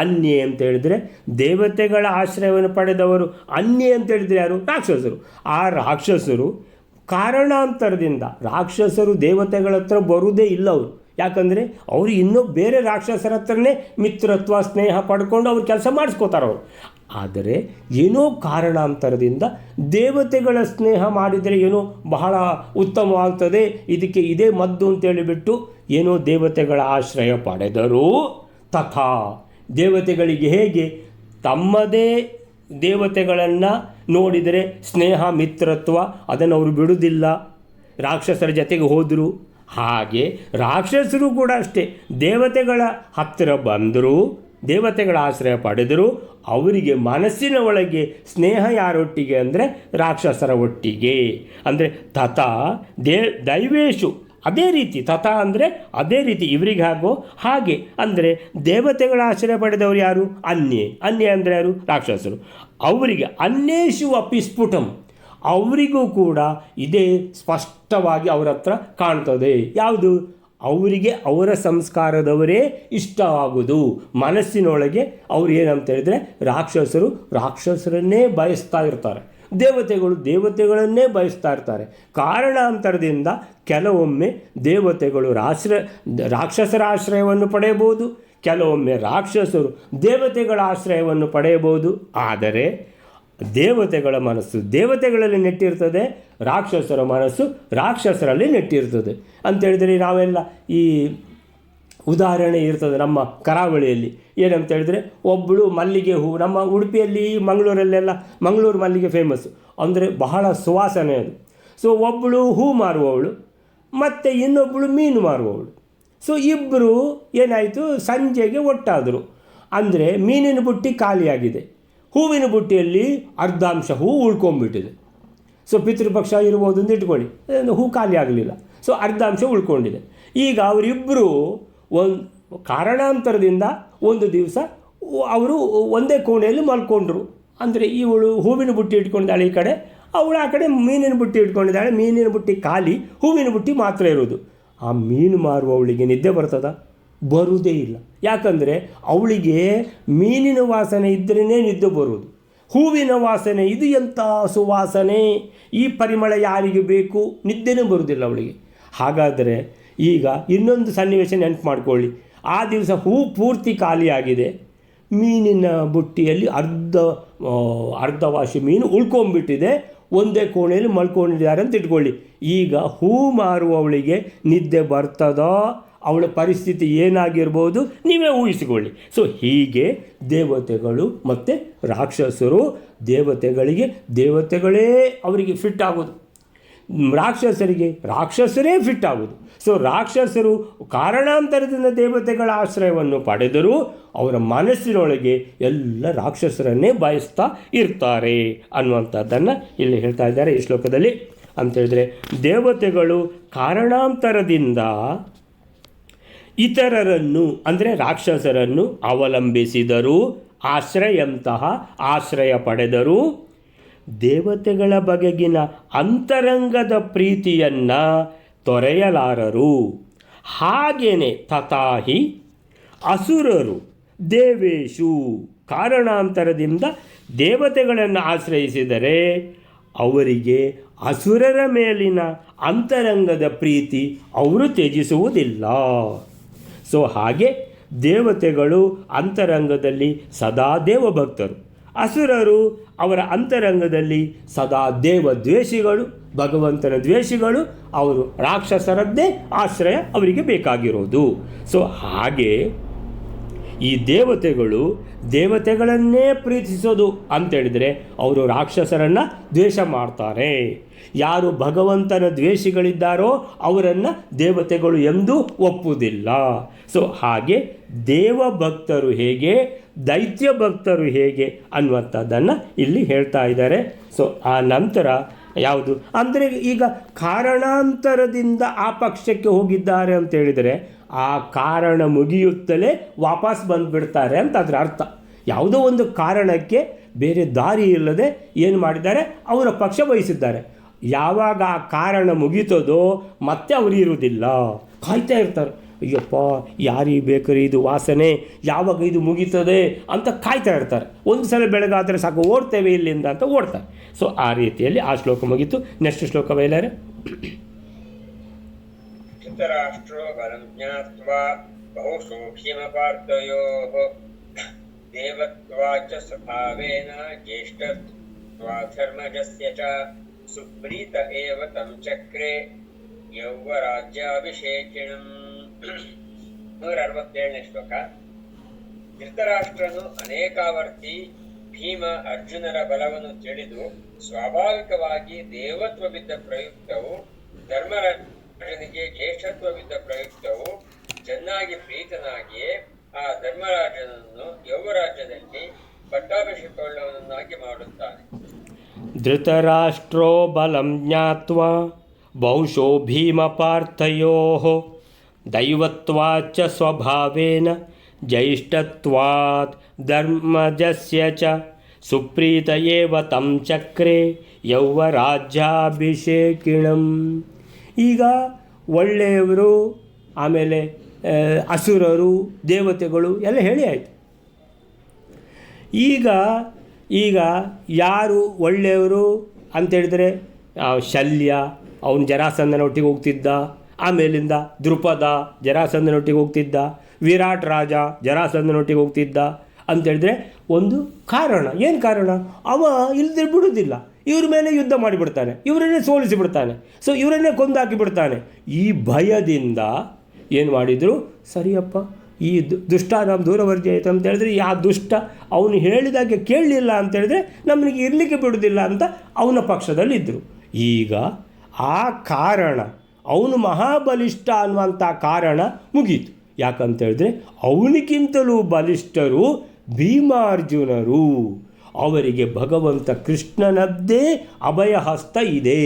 ಅನ್ಯೆ ಅಂತ ಹೇಳಿದರೆ ದೇವತೆಗಳ ಆಶ್ರಯವನ್ನು ಪಡೆದವರು. ಅನ್ಯೆ ಅಂತ ಹೇಳಿದರೆ ಯಾರು? ರಾಕ್ಷಸರು. ಆ ರಾಕ್ಷಸರು ಕಾರಣಾಂತರದಿಂದ, ರಾಕ್ಷಸರು ದೇವತೆಗಳ ಹತ್ರ ಬರುವುದೇ ಇಲ್ಲ ಅವರು. ಯಾಕಂದರೆ ಅವರು ಇನ್ನೂ ಬೇರೆ ರಾಕ್ಷಸರ ಹತ್ರನೇ ಮಿತ್ರತ್ವ ಸ್ನೇಹ ಪಡ್ಕೊಂಡು ಅವ್ರು ಕೆಲಸ ಮಾಡಿಸ್ಕೋತಾರೆ ಅವರು. ಆದರೆ ಏನೋ ಕಾರಣಾಂತರದಿಂದ ದೇವತೆಗಳ ಸ್ನೇಹ ಮಾಡಿದರೆ ಏನೋ ಬಹಳ ಉತ್ತಮವಾಗ್ತದೆ, ಇದಕ್ಕೆ ಇದೇ ಮದ್ದು ಅಂತೇಳಿಬಿಟ್ಟು ಏನೋ ದೇವತೆಗಳ ಆಶ್ರಯ ಪಡೆದರೂ ತಥಾ ದೇವತೆಗಳಿಗೆ ಹೇಗೆ ತಮ್ಮದೇ ದೇವತೆಗಳನ್ನು ನೋಡಿದರೆ ಸ್ನೇಹ ಮಿತ್ರತ್ವ ಅದನ್ನು ಅವರು ಬಿಡುವುದಿಲ್ಲ, ರಾಕ್ಷಸರ ಜೊತೆಗೆ ಹೋದರು. ಹಾಗೆ ರಾಕ್ಷಸರು ಕೂಡ ಅಷ್ಟೇ, ದೇವತೆಗಳ ಹತ್ತಿರ ಬಂದರೂ, ದೇವತೆಗಳ ಆಶ್ರಯ ಪಡೆದರೂ ಅವರಿಗೆ ಮನಸ್ಸಿನ ಒಳಗೆ ಸ್ನೇಹ ಯಾರೊಟ್ಟಿಗೆ ಅಂದರೆ ರಾಕ್ಷಸರ ಒಟ್ಟಿಗೆ. ಅಂದರೆ ತಥಾ ದೈವೇಶು, ಅದೇ ರೀತಿ ತಥಾ ಅಂದರೆ ಅದೇ ರೀತಿ ಇವರಿಗೆ ಹಾಗೋ ಹಾಗೆ. ಅಂದರೆ ದೇವತೆಗಳ ಆಶ್ರಯ ಪಡೆದವರು ಯಾರು? ಅನ್ಯ ಅಂದರೆ ಯಾರು? ರಾಕ್ಷಸರು. ಅವರಿಗೆ ಅನ್ಯೇಷು ಅಪಿ ಸ್ಫುಟಂ, ಅವರಿಗೂ ಕೂಡ ಇದೇ ಸ್ಪಷ್ಟವಾಗಿ ಅವರ ಹತ್ರ ಕಾಣ್ತದೆ. ಯಾವುದು? ಅವರಿಗೆ ಅವರ ಸಂಸ್ಕಾರದವರೇ ಇಷ್ಟವಾಗುವುದು. ಮನಸ್ಸಿನೊಳಗೆ ಅವ್ರು ಏನಂತ ಹೇಳಿದರೆ ರಾಕ್ಷಸರನ್ನೇ ಬಯಸ್ತಾ ಇರ್ತಾರೆ, ದೇವತೆಗಳನ್ನೇ ಬಯಸ್ತಾ ಇರ್ತಾರೆ. ಕಾರಣಾಂತರದಿಂದ ಕೆಲವೊಮ್ಮೆ ದೇವತೆಗಳು ರಾಕ್ಷಸರ ಆಶ್ರಯವನ್ನು ಪಡೆಯಬಹುದು, ಕೆಲವೊಮ್ಮೆ ರಾಕ್ಷಸರು ದೇವತೆಗಳ ಆಶ್ರಯವನ್ನು ಪಡೆಯಬಹುದು. ಆದರೆ ದೇವತೆಗಳ ಮನಸ್ಸು ದೇವತೆಗಳಲ್ಲಿ ನೆಟ್ಟಿರ್ತದೆ, ರಾಕ್ಷಸರ ಮನಸ್ಸು ರಾಕ್ಷಸರಲ್ಲಿ ನೆಟ್ಟಿರ್ತದೆ. ಅಂತೇಳಿದರೆ ನಾವೆಲ್ಲ ಈ ಉದಾಹರಣೆ ಇರ್ತದೆ ನಮ್ಮ ಕರಾವಳಿಯಲ್ಲಿ. ಏನಂತ ಹೇಳಿದರೆ, ಒಬ್ಬಳು ಮಲ್ಲಿಗೆ ಹೂ, ನಮ್ಮ ಉಡುಪಿಯಲ್ಲಿ ಮಂಗಳೂರಲ್ಲೆಲ್ಲ ಮಂಗಳೂರು ಮಲ್ಲಿಗೆ ಫೇಮಸ್ಸು, ಅಂದರೆ ಬಹಳ ಸುವಾಸನೆ ಅದು. ಸೊ ಒಬ್ಬಳು ಹೂ ಮಾರುವವಳು ಮತ್ತು ಇನ್ನೊಬ್ಬಳು ಮೀನು ಮಾರುವವಳು. ಸೊ ಇಬ್ಬರು ಏನಾಯಿತು, ಸಂಜೆಗೆ ಒಟ್ಟಾದರು. ಅಂದರೆ ಮೀನಿನ ಬುಟ್ಟಿ ಖಾಲಿಯಾಗಿದೆ, ಹೂವಿನ ಬುಟ್ಟಿಯಲ್ಲಿ ಅರ್ಧಾಂಶ ಹೂ ಉಳ್ಕೊಂಡ್ಬಿಟ್ಟಿದೆ. ಸೊ ಪಿತೃಪಕ್ಷ ಇರ್ಬೋದು ಅಂತ ಇಟ್ಕೊಳ್ಳಿ, ಹೂ ಖಾಲಿ ಆಗಲಿಲ್ಲ, ಸೊ ಅರ್ಧಾಂಶ ಉಳ್ಕೊಂಡಿದೆ. ಈಗ ಅವರಿಬ್ಬರು ಕಾರಣಾಂತರದಿಂದ ಒಂದು ದಿವಸ ಅವರು ಒಂದೇ ಕೋಣೆಯಲ್ಲಿ ಮಲ್ಕೊಂಡ್ರು. ಅಂದರೆ ಇವಳು ಹೂವಿನ ಬುಟ್ಟಿ ಇಟ್ಕೊಂಡಿದ್ದಾಳೆ ಈ ಕಡೆ, ಅವಳು ಆ ಕಡೆ ಮೀನಿನ ಬುಟ್ಟಿ ಇಟ್ಕೊಂಡಿದ್ದಾಳೆ. ಮೀನಿನ ಬುಟ್ಟಿ ಖಾಲಿ, ಹೂವಿನ ಬುಟ್ಟಿ ಮಾತ್ರ ಇರೋದು. ಆ ಮೀನು ಮಾರುವವಳಿಗೆ ನಿದ್ದೆ ಬರ್ತದ? ಬರುವುದೇ ಇಲ್ಲ. ಯಾಕಂದರೆ ಅವಳಿಗೆ ಮೀನಿನ ವಾಸನೆ ಇದ್ದರೇ ನಿದ್ದೆ ಬರುವುದು, ಹೂವಿನ ವಾಸನೆ ಇದು ಎಂಥ ಸುವಾಸನೆ, ಈ ಪರಿಮಳ ಯಾರಿಗೆ ಬೇಕು, ನಿದ್ದೆನೂ ಬರುವುದಿಲ್ಲ ಅವಳಿಗೆ. ಹಾಗಾದರೆ ಈಗ ಇನ್ನೊಂದು ಸನ್ನಿವೇಶ ನೆನಪು ಮಾಡಿಕೊಳ್ಳಿ. ಆ ದಿವಸ ಹೂ ಪೂರ್ತಿ ಖಾಲಿಯಾಗಿದೆ, ಮೀನಿನ ಬುಟ್ಟಿಯಲ್ಲಿ ಅರ್ಧವಾಸಿ ಮೀನು ಉಳ್ಕೊಂಡ್ಬಿಟ್ಟಿದೆ, ಒಂದೇ ಕೋಣೆಯಲ್ಲಿ ಮಲ್ಕೊಂಡಿದ್ದಾರೆ ಅಂತ ಇಟ್ಕೊಳ್ಳಿ. ಈಗ ಹೂ ಮಾರುವವಳಿಗೆ ನಿದ್ದೆ ಬರ್ತದೋ, ಅವಳ ಪರಿಸ್ಥಿತಿ ಏನಾಗಿರ್ಬೋದು ನೀವೇ ಊಹಿಸಿಕೊಳ್ಳಿ. ಸೊ ಹೀಗೆ ದೇವತೆಗಳು ಮತ್ತು ರಾಕ್ಷಸರು, ದೇವತೆಗಳೇ ಅವರಿಗೆ ಫಿಟ್ ಆಗೋದು, ರಾಕ್ಷಸರಿಗೆ ರಾಕ್ಷಸರೇ ಫಿಟ್ ಆಗೋದು. ಸೊ ರಾಕ್ಷಸರು ಕಾರಣಾಂತರದಿಂದ ದೇವತೆಗಳ ಆಶ್ರಯವನ್ನು ಪಡೆದರೂ ಅವರ ಮನಸ್ಸಿನೊಳಗೆ ಎಲ್ಲ ರಾಕ್ಷಸರನ್ನೇ ಬಯಸ್ತಾ ಇರ್ತಾರೆ ಅನ್ನುವಂಥದ್ದನ್ನು ಇಲ್ಲಿ ಹೇಳ್ತಾ ಇದ್ದಾರೆ ಈ ಶ್ಲೋಕದಲ್ಲಿ. ಅಂತೇಳಿದರೆ ದೇವತೆಗಳು ಕಾರಣಾಂತರದಿಂದ ಇತರರನ್ನು ಅಂದರೆ ರಾಕ್ಷಸರನ್ನು ಅವಲಂಬಿಸಿದರೂ, ಆಶ್ರಯ ಪಡೆದರೂ ದೇವತೆಗಳ ಬಗೆಗಿನ ಅಂತರಂಗದ ಪ್ರೀತಿಯನ್ನು ತೊರೆಯಲಾರರು. ಹಾಗೇನೆ ತಥಾಹಿ ಅಸುರರು ದೇವೇಶು, ಕಾರಣಾಂತರದಿಂದ ದೇವತೆಗಳನ್ನು ಆಶ್ರಯಿಸಿದರೆ ಅವರಿಗೆ ಅಸುರರ ಮೇಲಿನ ಅಂತರಂಗದ ಪ್ರೀತಿ ಅವರು ತ್ಯಜಿಸುವುದಿಲ್ಲ. ಸೊ ಹಾಗೆ ದೇವತೆಗಳು ಅಂತರಂಗದಲ್ಲಿ ಸದಾ ದೇವಭಕ್ತರು, ಅಸುರರು ಅವರ ಅಂತರಂಗದಲ್ಲಿ ಸದಾ ದೇವದ್ವೇಷಿಗಳು, ಭಗವಂತನ ದ್ವೇಷಿಗಳು. ಅವರು ರಾಕ್ಷಸರದ್ದೇ ಆಶ್ರಯ ಅವರಿಗೆ ಬೇಕಾಗಿರೋದು. ಸೊ ಹಾಗೆ ಈ ದೇವತೆಗಳನ್ನೇ ಪ್ರೀತಿಸೋದು ಅಂತೇಳಿದರೆ ಅವರು ರಾಕ್ಷಸರನ್ನು ದ್ವೇಷ ಮಾಡ್ತಾರೆ. ಯಾರು ಭಗವಂತನ ದ್ವೇಷಿಗಳಿದ್ದಾರೋ ಅವರನ್ನು ದೇವತೆಗಳು ಎಂದೂ ಒಪ್ಪುವುದಿಲ್ಲ. ಸೊ ಹಾಗೆ ದೇವಭಕ್ತರು ಹೇಗೆ, ದೈತ್ಯ ಭಕ್ತರು ಹೇಗೆ ಅನ್ನುವಂಥದ್ದನ್ನು ಇಲ್ಲಿ ಹೇಳ್ತಾ ಇದ್ದಾರೆ. ಸೊ ಆ ನಂತರ ಯಾವುದು ಅಂದರೆ, ಈಗ ಕಾರಣಾಂತರದಿಂದ ಆ ಪಕ್ಷಕ್ಕೆ ಹೋಗಿದ್ದಾರೆ ಅಂತ ಹೇಳಿದರೆ ಆ ಕಾರಣ ಮುಗಿಯುತ್ತಲೇ ವಾಪಸ್ ಬಂದುಬಿಡ್ತಾರೆ ಅಂತ ಅದರ ಅರ್ಥ. ಯಾವುದೋ ಒಂದು ಕಾರಣಕ್ಕೆ ಬೇರೆ ದಾರಿ ಇಲ್ಲದೆ ಏನು ಮಾಡಿದ್ದಾರೆ, ಅವರ ಪಕ್ಷ ವಹಿಸಿದ್ದಾರೆ. ಯಾವಾಗ ಆ ಕಾರಣ ಮುಗೀತದೋ ಮತ್ತೆ ಅವರು ಇರುವುದಿಲ್ಲ, ಕಾಯ್ತಾ ಇರ್ತಾರೆ. ಅಯ್ಯಪ್ಪ ಯಾರಿಗೆ ಬೇಕ್ರಿ ಇದು ವಾಸನೆ, ಯಾವಾಗ ಇದು ಮುಗೀತದೆ ಅಂತ ಕಾಯ್ತಾ ಇರ್ತಾರೆ. ಒಂದು ಸಲ ಬೆಳಗಾದರೆ ಸಾಕು ಓಡ್ತೇವೆ ಇಲ್ಲಿಂದ ಅಂತ ಓಡ್ತಾರೆ. ಸೊ ಆ ರೀತಿಯಲ್ಲಿ ಆ ಶ್ಲೋಕ ಮುಗೀತು. ನೆಕ್ಸ್ಟ್ ಶ್ಲೋಕ ಬಯಲಾರೆ. ಧೃತರಾಷ್ಟ್ರೋ ಬಲಂ ಜ್ಞಾತ್ವಾ ಬಹುಶೋ ಭೀಮಪಾರ್ಥಯೋಃ ದೇವತ್ವಾಚ ಸ್ವಭಾವೇನ ಜ್ಯೇಷ್ಠತ್ವಾಧರ್ಮಜಸ್ಯ ಚ ಸುಪ್ರೀತ ಏವ ತಂ ಚಕ್ರೆ ಯೌವರಾಜ್ಯಾಭಿಷೇಕಿಣಂ. 167ನೇ ಶ್ಲೋಕ. ಧೃತರಾಷ್ಟ್ರನು ಅನೇಕಾವರ್ತಿ ಭೀಮ ಅರ್ಜುನರ ಬಲವನ್ನು ತಿಳಿದು ಸ್ವಾಭಾವಿಕವಾಗಿ ದೇವತ್ವವಿದ್ದ ಪ್ರಯುಕ್ತವು, ಧರ್ಮರಾಜನಿಗೆ ಜ್ಯೇಷ್ಠತ್ವವಿದ್ದ ಪ್ರಯುಕ್ತವು ಚೆನ್ನಾಗಿ ಪ್ರೀತನಾಗಿಯೇ ಆ ಧರ್ಮರಾಜನನ್ನು ಯೌವರಾಜ್ಯದಲ್ಲಿ ಪಟ್ಟಾಭಿಷೇಕವುಳ್ಳವನನ್ನಾಗಿ ಮಾಡುತ್ತಾನೆ. ಧೃತರಾಷ್ಟ್ರೋ ಬಲಂ ಜ್ಞಾತ್ವಾ ಬಹುಶೋ ಭೀಮಪಾರ್ಥಯೋಃ ದೈವತ್ವಾಚ್ಚ ಸ್ವಭಾವೇನ ಜ್ಯೇಷ್ಠತ್ವಾತ್ ಧರ್ಮಜಸ್ಯ ಚ ಸುಪ್ರೀತ ಏವ ತಂ ಚಕ್ರೆ ಯೌವರಾಜ್ಯಾಭಿಷೇಕಿಣಂ. ಈಗ ಒಳ್ಳೆಯವರು, ಆಮೇಲೆ ಅಸುರರು, ದೇವತೆಗಳು ಎಲ್ಲ ಹೇಳಿ ಆಯಿತು. ಈಗ ಯಾರು ಒಳ್ಳೆಯವರು ಅಂತೇಳಿದರೆ ಶಲ್ಯ, ಅವನು ಜರಾಸಂಧನೊಟ್ಟಿಗೆ ಹೋಗ್ತಿದ್ದ. ಆಮೇಲಿಂದ ದೃಪದ ಜರಾಸಂಧನೊಟ್ಟಿಗೆ ಹೋಗ್ತಿದ್ದ. ವಿರಾಟ್ ರಾಜ ಜರಾಸಂಧನೊಟ್ಟಿಗೆ ಹೋಗ್ತಿದ್ದ ಅಂತೇಳಿದ್ರೆ ಒಂದು ಕಾರಣ. ಏನು ಕಾರಣ? ಅವ ಇಲ್ಲದೆ ಬಿಡುವುದಿಲ್ಲ, ಇವ್ರ ಮೇಲೆ ಯುದ್ಧ ಮಾಡಿಬಿಡ್ತಾನೆ, ಇವರನ್ನೇ ಸೋಲಿಸಿಬಿಡ್ತಾನೆ, ಸೊ ಇವರನ್ನೇ ಕೊಂದಾಕಿಬಿಡ್ತಾನೆ. ಈ ಭಯದಿಂದ ಏನು ಮಾಡಿದರು, ಸರಿಯಪ್ಪ ಈ ದುಷ್ಟ ನಮ್ಮ ದೂರವರ್ಜಿ ಆಯಿತು ಅಂತ ಹೇಳಿದ್ರೆ, ಆ ದುಷ್ಟ ಅವನು ಹೇಳಿದಾಗೆ ಕೇಳಲಿಲ್ಲ ಅಂತೇಳಿದ್ರೆ ನಮಗೆ ಇರಲಿಕ್ಕೆ ಬಿಡೋದಿಲ್ಲ ಅಂತ ಅವನ ಪಕ್ಷದಲ್ಲಿದ್ದರು. ಈಗ ಆ ಕಾರಣ, ಅವನು ಮಹಾಬಲಿಷ್ಠ ಅನ್ನುವಂಥ ಕಾರಣ ಮುಗೀತು. ಯಾಕಂತೇಳಿದ್ರೆ ಅವನಿಗಿಂತಲೂ ಬಲಿಷ್ಠರು ಭೀಮಾರ್ಜುನರು. ಅವರಿಗೆ ಭಗವಂತ ಕೃಷ್ಣನದ್ದೇ ಅಭಯಹಸ್ತ ಇದೆ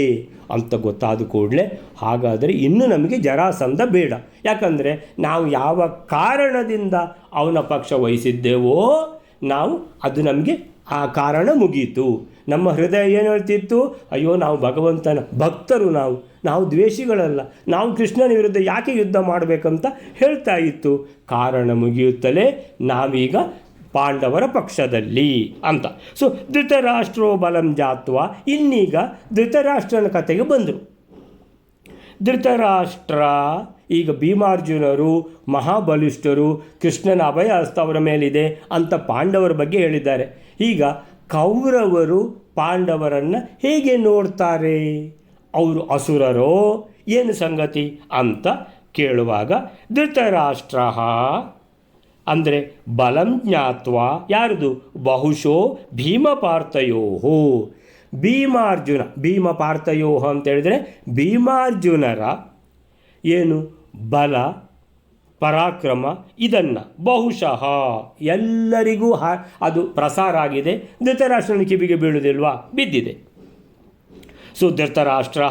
ಅಂತ ಗೊತ್ತಾದ ಕೂಡಲೇ, ಹಾಗಾದರೆ ಇನ್ನು ನಮಗೆ ಜರಾಸಂಧ ಬೇಡ. ಯಾಕಂದರೆ ನಾವು ಯಾವ ಕಾರಣದಿಂದ ಅವನ ಪಕ್ಷ ವಹಿಸಿದ್ದೇವೋ ನಾವು ಅದು ನಮಗೆ ಆ ಕಾರಣ ಮುಗೀತು. ನಮ್ಮ ಹೃದಯ ಏನು ಹೇಳ್ತಿತ್ತು, ಅಯ್ಯೋ ನಾವು ಭಗವಂತನ ಭಕ್ತರು, ನಾವು ದ್ವೇಷಿಗಳಲ್ಲ, ನಾವು ಕೃಷ್ಣನ ವಿರುದ್ಧ ಯಾಕೆ ಯುದ್ಧ ಮಾಡಬೇಕಂತ ಹೇಳ್ತಾ ಇತ್ತು. ಕಾರಣ ಮುಗಿಯುತ್ತಲೇ ನಾವೀಗ ಪಾಂಡವರ ಪಕ್ಷದಲ್ಲಿ ಅಂತ. ಸೊ ಧೃತರಾಷ್ಟ್ರೋ ಬಲಂ ಜಾತ್ವ. ಇನ್ನೀಗ ಧೃತರಾಷ್ಟ್ರನ ಕಥೆಗೆ ಬಂದರು. ಧೃತರಾಷ್ಟ್ರ ಈಗ ಭೀಮಾರ್ಜುನರು ಮಹಾಬಲಿಷ್ಠರು, ಕೃಷ್ಣನ ಅಭಯ ಹಸ್ತ ಅವರ ಮೇಲಿದೆ ಅಂತ ಪಾಂಡವರ ಬಗ್ಗೆ ಹೇಳಿದ್ದಾರೆ. ಈಗ ಕೌರವರು ಪಾಂಡವರನ್ನು ಹೇಗೆ ನೋಡ್ತಾರೆ, ಅವರು ಅಸುರರೋ ಏನು ಸಂಗತಿ ಅಂತ ಕೇಳುವಾಗ, ಧೃತರಾಷ್ಟ್ರ ಅಂದರೆ ಬಲಂ ಜ್ಞಾತ್ವ ಯಾರ್ದು, ಬಹುಶೋ ಭೀಮಪಾರ್ಥಯೋಹೋ. ಭೀಮಾರ್ಜುನ, ಭೀಮಪಾರ್ಥಯೋಹ ಅಂತೇಳಿದರೆ ಭೀಮಾರ್ಜುನರ ಏನು ಬಲ ಪರಾಕ್ರಮ ಇದನ್ನು ಬಹುಶಃ ಎಲ್ಲರಿಗೂ ಅದು ಪ್ರಸಾರ ಆಗಿದೆ. ಧೃತರಾಷ್ಟ್ರನ ಕಿವಿಗೆ ಬೀಳುವುದಿಲ್ವಾ, ಬಿದ್ದಿದೆ. ಸೊ ಧೃತರಾಷ್ಟ್ರ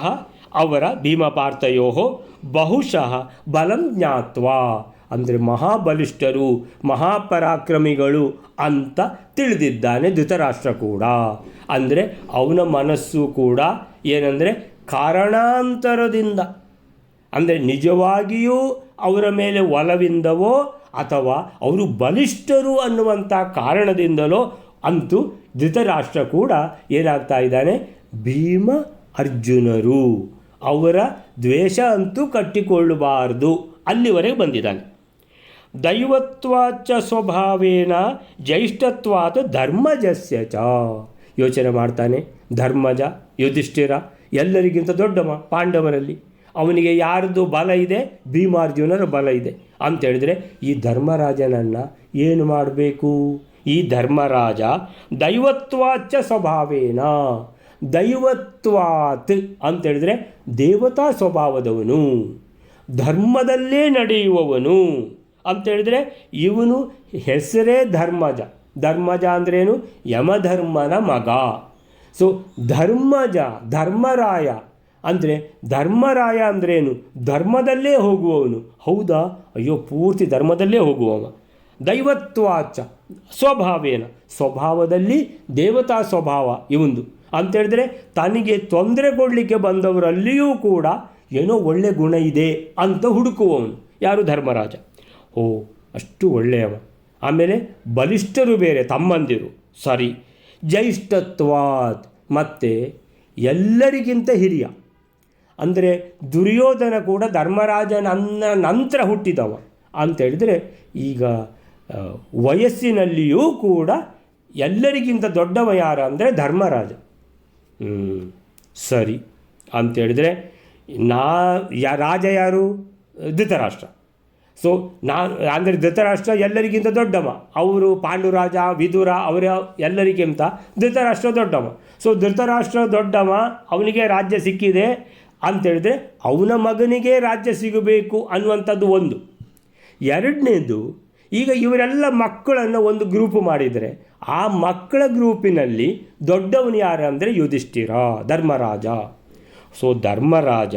ಅವರ ಭೀಮಪಾರ್ಥಯೋಹೋ ಬಹುಶಃ ಬಲಂ ಜ್ಞಾತ್ವ ಅಂದರೆ ಮಹಾಬಲಿಷ್ಠರು, ಮಹಾಪರಾಕ್ರಮಿಗಳು ಅಂತ ತಿಳಿದಿದ್ದಾನೆ ಧೃತರಾಷ್ಟ್ರ ಕೂಡ. ಅಂದರೆ ಅವನ ಮನಸ್ಸು ಕೂಡ ಏನಂದರೆ ಕಾರಣಾಂತರದಿಂದ, ಅಂದರೆ ನಿಜವಾಗಿಯೂ ಅವರ ಮೇಲೆ ಒಲವಿಂದವೋ ಅಥವಾ ಅವರು ಬಲಿಷ್ಠರು ಅನ್ನುವಂಥ ಕಾರಣದಿಂದಲೋ ಅಂತೂ ಧೃತರಾಷ್ಟ್ರ ಕೂಡ ಏನಾಗ್ತಾ ಇದ್ದಾನೆ, ಭೀಮ ಅರ್ಜುನರು ಅವರ ದ್ವೇಷ ಅಂತೂ ಕಟ್ಟಿಕೊಳ್ಳಬಾರದು ಅಲ್ಲಿವರೆಗೆ ಬಂದಿದ್ದಾನೆ. ದೈವತ್ವಾಚ ಸ್ವಭಾವೇನ ಜ್ಯೇಷ್ಠತ್ವಾತ್ ಧರ್ಮಜಸ್ಯ ಚ. ಯೋಚನೆ ಮಾಡ್ತಾನೆ, ಧರ್ಮಜ ಯುಧಿಷ್ಠಿರ ಎಲ್ಲರಿಗಿಂತ ದೊಡ್ಡವ ಪಾಂಡವರಲ್ಲಿ, ಅವನಿಗೆ ಯಾರ್ದು ಬಲ ಇದೆ, ಭೀಮಾರ್ಜುನರ ಬಲ ಇದೆ ಅಂತೇಳಿದರೆ ಈ ಧರ್ಮರಾಜನನ್ನು ಏನು ಮಾಡಬೇಕು. ಈ ಧರ್ಮರಾಜ ದೈವತ್ವಾಚ ಸ್ವಭಾವೇನ, ದೈವತ್ವಾತ್ ಅಂತೇಳಿದರೆ ದೇವತಾ ಸ್ವಭಾವದವನು, ಧರ್ಮದಲ್ಲೇ ನಡೆಯುವವನು ಅಂತೇಳಿದರೆ ಇವನು ಹೆಸರೇ ಧರ್ಮಜ. ಧರ್ಮಜ ಅಂದ್ರೇನು, ಯಮಧರ್ಮನ ಮಗ. ಸೊ ಧರ್ಮಜ, ಧರ್ಮರಾಯ ಅಂದರೆ ಧರ್ಮರಾಯ ಅಂದ್ರೇನು, ಧರ್ಮದಲ್ಲೇ ಹೋಗುವವನು. ಹೌದಾ, ಅಯ್ಯೋ ಪೂರ್ತಿ ಧರ್ಮದಲ್ಲೇ ಹೋಗುವವ. ದೈವತ್ವಾಚ ಸ್ವಭಾವೇನ, ಸ್ವಭಾವದಲ್ಲಿ ದೇವತಾ ಸ್ವಭಾವ ಇವಂದು ಅಂತೇಳಿದ್ರೆ ತನಗೆ ತೊಂದರೆ ಕೊಡಲಿಕ್ಕೆ ಬಂದವರಲ್ಲಿಯೂ ಕೂಡ ಏನೋ ಒಳ್ಳೆ ಗುಣ ಇದೆ ಅಂತ ಹುಡುಕುವವನು. ಯಾರು ಧರ್ಮರಾಜ. ಓ ಅಷ್ಟು ಒಳ್ಳೆಯವ. ಆಮೇಲೆ ಬಲಿಷ್ಠರು ಬೇರೆ ತಮ್ಮಂದಿರು, ಸರಿ. ಜ್ಯೇಷ್ಠತ್ವಾತ್ ಮತ್ತು ಎಲ್ಲರಿಗಿಂತ ಹಿರಿಯ, ಅಂದರೆ ದುರ್ಯೋಧನ ಕೂಡ ಧರ್ಮರಾಜನ ನಂತರ ಹುಟ್ಟಿದವ ಅಂತೇಳಿದರೆ ಈಗ ವಯಸ್ಸಿನಲ್ಲಿಯೂ ಕೂಡ ಎಲ್ಲರಿಗಿಂತ ದೊಡ್ಡವ ಯಾರು ಅಂದರೆ ಧರ್ಮರಾಜ. ಸರಿ ಅಂತೇಳಿದರೆ ರಾಜ ಯಾರು? ಧೃತರಾಷ್ಟ್ರ. ಸೊ ಅಂದರೆ ಧೃತರಾಷ್ಟ್ರ ಎಲ್ಲರಿಗಿಂತ ದೊಡ್ಡವ. ಅವರು ಪಾಂಡುರಾಜ, ವಿದುರ ಅವರ ಎಲ್ಲರಿಗಿಂತ ಧೃತರಾಷ್ಟ್ರ ದೊಡ್ಡವ. ಸೊ ಧೃತರಾಷ್ಟ್ರ ದೊಡ್ಡವ, ಅವನಿಗೆ ರಾಜ್ಯ ಸಿಕ್ಕಿದೆ ಅಂತೇಳಿದರೆ ಅವನ ಮಗನಿಗೆ ರಾಜ್ಯ ಸಿಗಬೇಕು ಅನ್ನುವಂಥದ್ದು ಒಂದು. ಎರಡನೇದು, ಈಗ ಇವರೆಲ್ಲ ಮಕ್ಕಳನ್ನು ಒಂದು ಗ್ರೂಪ್ ಮಾಡಿದರೆ ಆ ಮಕ್ಕಳ ಗ್ರೂಪಿನಲ್ಲಿ ದೊಡ್ಡವನು ಯಾರು ಅಂದರೆ ಯುಧಿಷ್ಠಿರ, ಧರ್ಮರಾಜ. ಸೊ ಧರ್ಮರಾಜ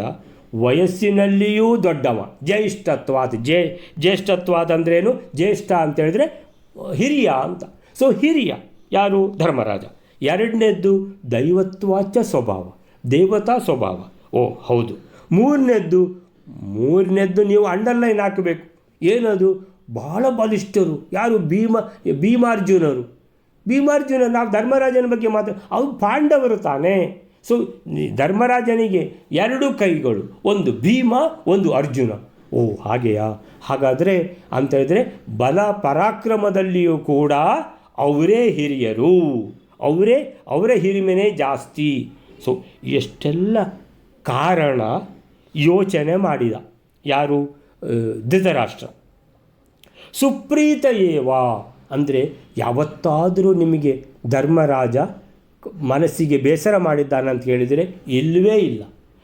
ವಯಸ್ಸಿನಲ್ಲಿಯೂ ದೊಡ್ಡವ. ಜ್ಯೇಷ್ಠತ್ವಾದ ಅಂದ್ರೇನು? ಜ್ಯೇಷ್ಠ ಅಂತೇಳಿದರೆ ಹಿರಿಯ ಅಂತ. ಸೊ ಹಿರಿಯ ಯಾರು? ಧರ್ಮರಾಜ. ಎರಡನೇದ್ದು ದೈವತ್ವಾಚ ಸ್ವಭಾವ, ದೇವತಾ ಸ್ವಭಾವ. ಓ ಹೌದು. ಮೂರನೇದ್ದು ನೀವು ಅಂಡರ್ಲೈನ್ ಹಾಕಬೇಕು. ಏನದು? ಬಹಳ ಬಲಿಷ್ಠರು. ಯಾರು? ಭೀಮಾರ್ಜುನರು. ನಾವು ಧರ್ಮರಾಜನ ಬಗ್ಗೆ ಅವ್ರು ಪಾಂಡವರು ತಾನೇ. ಸೊ ಧರ್ಮರಾಜನಿಗೆ 2 ಕೈಗಳು, ಒಂದು ಭೀಮ, ಒಂದು ಅರ್ಜುನ. ಓ ಹಾಗೆಯಾ? ಹಾಗಾದರೆ ಅಂತೇಳಿದರೆ ಬಲ ಪರಾಕ್ರಮದಲ್ಲಿಯೂ ಕೂಡ ಅವರೇ ಹಿರಿಯರು, ಅವರ ಹಿರಿಮೆನೇ ಜಾಸ್ತಿ. ಸೊ ಎಷ್ಟೆಲ್ಲ ಕಾರಣ ಯೋಚನೆ ಮಾಡಿದ ಯಾರು? ಧೃತರಾಷ್ಟ್ರ. ಸುಪ್ರೀತ ಏವ ಅಂದರೆ ಯಾವತ್ತಾದರೂ ನಿಮಗೆ ಧರ್ಮರಾಜ ಮನಸ್ಸಿಗೆ ಬೇಸರ ಮಾಡಿದ್ದಾನಂತ ಹೇಳಿದರೆ ಇಲ್ಲವೇ ಇಲ್ಲ.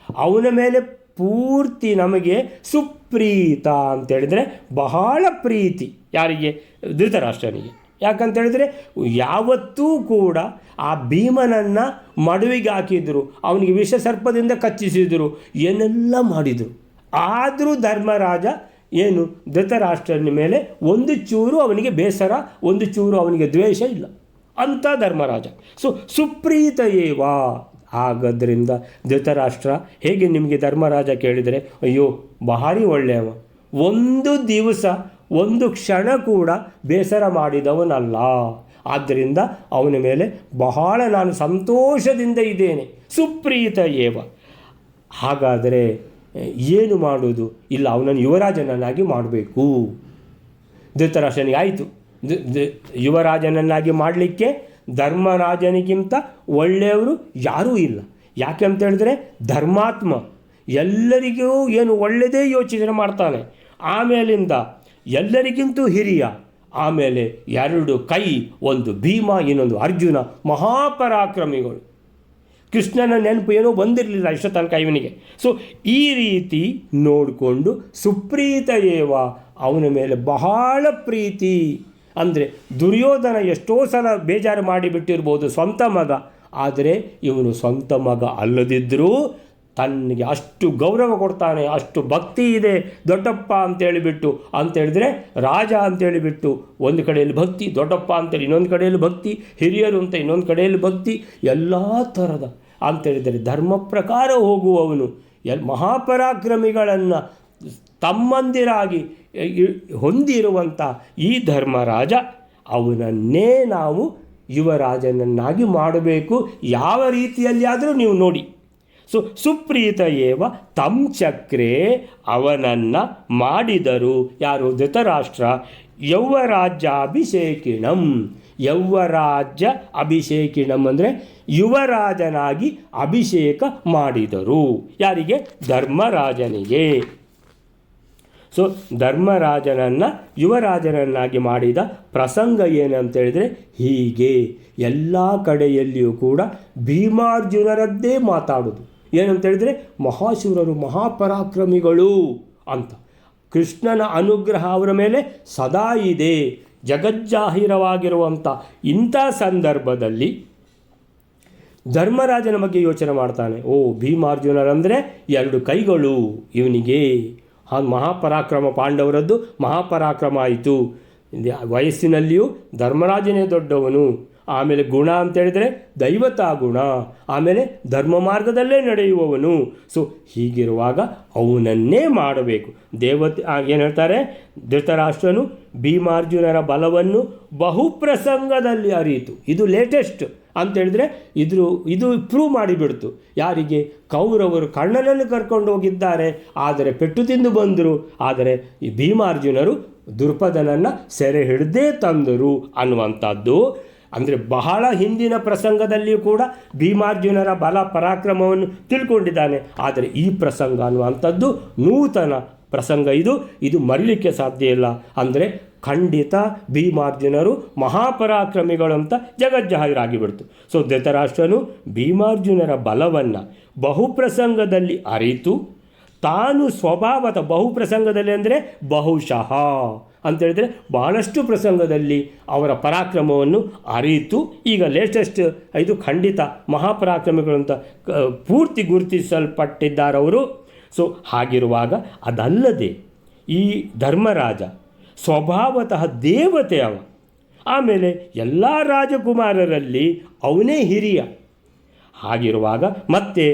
ಅವನ ಮೇಲೆ ಪೂರ್ತಿ ನಮಗೆ ಸುಪ್ರೀತ ಅಂತೇಳಿದರೆ ಬಹಳ ಪ್ರೀತಿ. ಯಾರಿಗೆ? ಧೃತರಾಷ್ಟ್ರನಿಗೆ. ಯಾಕಂತೇಳಿದರೆ ಯಾವತ್ತೂ ಕೂಡ ಆ ಭೀಮನನ್ನು ಮಡುವಿಗೆ ಹಾಕಿದರು, ಅವನಿಗೆ ವಿಷಸರ್ಪದಿಂದ ಕಚ್ಚಿಸಿದರು, ಏನೆಲ್ಲ ಮಾಡಿದರು. ಆದರೂ ಧರ್ಮರಾಜ ಏನು ಧೃತರಾಷ್ಟ್ರನ ಮೇಲೆ ಒಂದು ಚೂರು ಅವನಿಗೆ ಬೇಸರ, ಒಂದು ಚೂರು ಅವನಿಗೆ ದ್ವೇಷ ಇಲ್ಲ ಅಂಥ ಧರ್ಮರಾಜ. ಸೊ ಸುಪ್ರೀತ ಏವ. ಹಾಗಾದ್ದರಿಂದ ಧೃತರಾಷ್ಟ್ರ ಹೇಗೆ ನಿಮಗೆ ಧರ್ಮರಾಜ ಕೇಳಿದರೆ ಅಯ್ಯೋ ಭಾರಿ ಒಳ್ಳೆಯವ, ಒಂದು ದಿವಸ ಒಂದು ಕ್ಷಣ ಕೂಡ ಬೇಸರ ಮಾಡಿದವನಲ್ಲ. ಆದ್ದರಿಂದ ಅವನ ಮೇಲೆ ಬಹಳ ನಾನು ಸಂತೋಷದಿಂದ ಇದ್ದೇನೆ. ಸುಪ್ರೀತ ಏವ. ಹಾಗಾದರೆ ಏನು ಮಾಡೋದು? ಇಲ್ಲ, ಅವನನ್ನು ಯುವರಾಜನನ್ನಾಗಿ ಮಾಡಬೇಕು. ಧೃತರಾಷ್ಟ್ರನಿಗೆ ಆಯಿತು, ಯುವರಾಜನನ್ನಾಗಿ ಮಾಡಲಿಕ್ಕೆ ಧರ್ಮರಾಜನಿಗಿಂತ ಒಳ್ಳೆಯವರು ಯಾರೂ ಇಲ್ಲ. ಯಾಕೆ ಅಂತ ಹೇಳಿದ್ರೆ ಧರ್ಮಾತ್ಮ ಎಲ್ಲರಿಗೂ ಏನು ಒಳ್ಳೆಯದೇ ಯೋಚನೆ ಮಾಡ್ತಾನೆ. ಆಮೇಲಿಂದ ಎಲ್ಲರಿಗಿಂತೂ ಹಿರಿಯ. ಆಮೇಲೆ 2 ಕೈ, ಒಂದು ಭೀಮ, ಇನ್ನೊಂದು ಅರ್ಜುನ, ಮಹಾಪರಾಕ್ರಮಿಗಳು. ಕೃಷ್ಣನ ನೆನಪು ಏನೋ ಬಂದಿರಲಿಲ್ಲ ಇಷ್ಟ ತನಕ ಇವನಿಗೆ. ಸೊ ಈ ರೀತಿ ನೋಡಿಕೊಂಡು ಸುಪ್ರೀತ ಏವ, ಅವನ ಮೇಲೆ ಬಹಳ ಪ್ರೀತಿ. ಅಂದರೆ ದುರ್ಯೋಧನ ಎಷ್ಟೋ ಸಲ ಬೇಜಾರು ಮಾಡಿಬಿಟ್ಟಿರ್ಬೋದು ಸ್ವಂತ ಮಗ, ಆದರೆ ಇವನು ಸ್ವಂತ ಮಗ ಅಲ್ಲದಿದ್ದರೂ ತನಗೆ ಅಷ್ಟು ಗೌರವ ಕೊಡ್ತಾನೆ, ಅಷ್ಟು ಭಕ್ತಿ ಇದೆ. ದೊಡ್ಡಪ್ಪ ಅಂತೇಳಿದರೆ ರಾಜ ಅಂತೇಳಿಬಿಟ್ಟು ಒಂದು ಕಡೆಯಲ್ಲಿ ಭಕ್ತಿ, ದೊಡ್ಡಪ್ಪ ಅಂತೇಳಿ ಇನ್ನೊಂದು ಕಡೆಯಲ್ಲಿ ಭಕ್ತಿ, ಹಿರಿಯರು ಅಂತ ಇನ್ನೊಂದು ಕಡೆಯಲ್ಲಿ ಭಕ್ತಿ, ಎಲ್ಲ ಥರದ ಅಂತೇಳಿದರೆ ಧರ್ಮ ಪ್ರಕಾರ ಹೋಗುವವನು. ಮಹಾಪರಾಕ್ರಮಿಗಳನ್ನು ತಮ್ಮಂದಿರಾಗಿ ಹೊಂದಿರುವಂಥ ಈ ಧರ್ಮರಾಜ, ಅವನನ್ನೇ ನಾವು ಯುವರಾಜನನ್ನಾಗಿ ಮಾಡಬೇಕು. ಯಾವ ರೀತಿಯಲ್ಲಿ ಆದರೂ ನೀವು ನೋಡಿ. ಸೊ ಸುಪ್ರೀತ ಏವ ತಂ ಚಕ್ರೆ, ಅವನನ್ನು ಮಾಡಿದರು ಯಾರು? ಧೃತರಾಷ್ಟ್ರ. ಯೌವರಾಜ್ಯಾಭಿಷೇಕಿಣಂ. ಯೌವರಾಜ್ಯ ಅಭಿಷೇಕಿಣಂ ಅಂದರೆ ಯುವರಾಜನಾಗಿ ಅಭಿಷೇಕ ಮಾಡಿದರು. ಯಾರಿಗೆ? ಧರ್ಮರಾಜನಿಗೆ. ಸೊ ಧರ್ಮರಾಜನನ್ನು ಯುವರಾಜನನ್ನಾಗಿ ಮಾಡಿದ ಪ್ರಸಂಗ ಏನಂತೇಳಿದರೆ ಹೀಗೆ ಎಲ್ಲ ಕಡೆಯಲ್ಲಿಯೂ ಕೂಡ ಭೀಮಾರ್ಜುನರದ್ದೇ ಮಾತಾಡೋದು. ಏನಂತೇಳಿದರೆ ಮಹಾಶೂರರು, ಮಹಾಪರಾಕ್ರಮಿಗಳು ಅಂತ. ಕೃಷ್ಣನ ಅನುಗ್ರಹ ಅವರ ಮೇಲೆ ಸದಾ ಇದೆ, ಜಗಜ್ಜಾಹಿರವಾಗಿರುವಂಥ ಇಂಥ ಸಂದರ್ಭದಲ್ಲಿ ಧರ್ಮರಾಜನ ಬಗ್ಗೆ ಯೋಚನೆ ಮಾಡ್ತಾನೆ. ಓ ಭೀಮಾರ್ಜುನರಂದರೆ 2 ಕೈಗಳು ಇವನಿಗೆ. ಮಹಾಪರಾಕ್ರಮ, ಪಾಂಡವರದ್ದು ಮಹಾಪರಾಕ್ರಮ ಆಯಿತು. ವಯಸ್ಸಿನಲ್ಲಿಯೂ ಧರ್ಮರಾಜನೇ ದೊಡ್ಡವನು. ಆಮೇಲೆ ಗುಣ ಅಂತ ಹೇಳಿದರೆ ದೈವತಾ ಗುಣ, ಆಮೇಲೆ ಧರ್ಮ ಮಾರ್ಗದಲ್ಲೇ ನಡೆಯುವವನು. ಸೊ ಹೀಗಿರುವಾಗ ಅವನನ್ನೇ ಮಾಡಬೇಕು. ಏನು ಹೇಳ್ತಾರೆ, ಧೃತರಾಷ್ಟ್ರನು ಭೀಮಾರ್ಜುನರ ಬಲವನ್ನು ಬಹುಪ್ರಸಂಗದಲ್ಲಿ ಅರಿಯಿತು. ಇದು ಲೇಟೆಸ್ಟ್ ಅಂತ ಹೇಳಿದ್ರೆ ಇದು ಪ್ರೂವ್ ಮಾಡಿಬಿಡ್ತು. ಯಾರಿಗೆ? ಕೌರವರು ಕರ್ಣನನ್ನು ಕರ್ಕೊಂಡು ಹೋಗಿದ್ದಾರೆ, ಆದರೆ ಪೆಟ್ಟು ತಿಂದು ಬಂದರು. ಆದರೆ ಈ ಭೀಮಾರ್ಜುನರು ದುರ್ಪದನನ್ನು ಸೆರೆ ಹಿಡಿದೇ ತಂದರು ಅನ್ನುವಂಥದ್ದು. ಅಂದರೆ ಬಹಳ ಹಿಂದಿನ ಪ್ರಸಂಗದಲ್ಲಿಯೂ ಕೂಡ ಭೀಮಾರ್ಜುನರ ಬಲ ಪರಾಕ್ರಮವನ್ನು ತಿಳ್ಕೊಂಡಿದ್ದಾನೆ. ಆದರೆ ಈ ಪ್ರಸಂಗ ಅನ್ನುವಂಥದ್ದು ನೂತನ ಪ್ರಸಂಗ. ಇದು ಮರಿಲಿಕ್ಕೆ ಸಾಧ್ಯ ಇಲ್ಲ. ಅಂದರೆ ಖಂಡಿತ ಭೀಮಾರ್ಜುನರು ಮಹಾಪರಾಕ್ರಮಿಗಳು ಅಂತ ಜಗಜ್ಜಾಹೀರಾಗಿಬಿಡ್ತು. ಸೊ ಧೃತರಾಷ್ಟ್ರನು ಭೀಮಾರ್ಜುನರ ಬಲವನ್ನು ಬಹುಪ್ರಸಂಗದಲ್ಲಿ ಅರಿತು ತಾನು ಸ್ವಭಾವತ, ಬಹುಪ್ರಸಂಗದಲ್ಲಿ ಅಂದರೆ ಬಹುಶಃ ಅಂತೇಳಿದರೆ ಬಹಳಷ್ಟು ಪ್ರಸಂಗದಲ್ಲಿ ಅವರ ಪರಾಕ್ರಮವನ್ನು ಅರಿತು ಈಗ ಲೇಟೆಸ್ಟ್ ಇದು ಖಂಡಿತ ಮಹಾಪರಾಕ್ರಮಿಗಳು ಅಂತ ಪೂರ್ತಿ ಗುರುತಿಸಲ್ಪಟ್ಟಿದ್ದಾರವರು. ಸೊ ಹಾಗಿರುವಾಗ ಅದಲ್ಲದೆ ಈ ಧರ್ಮರಾಜ ಸ್ವಭಾವತಃ ದೇವತೆ ಅವ. ಆಮೇಲೆ ಎಲ್ಲ ರಾಜಕುಮಾರರಲ್ಲಿ ಅವನೇ ಹಿರಿಯ. ಹಾಗಿರುವಾಗ ಮತ್ತೆ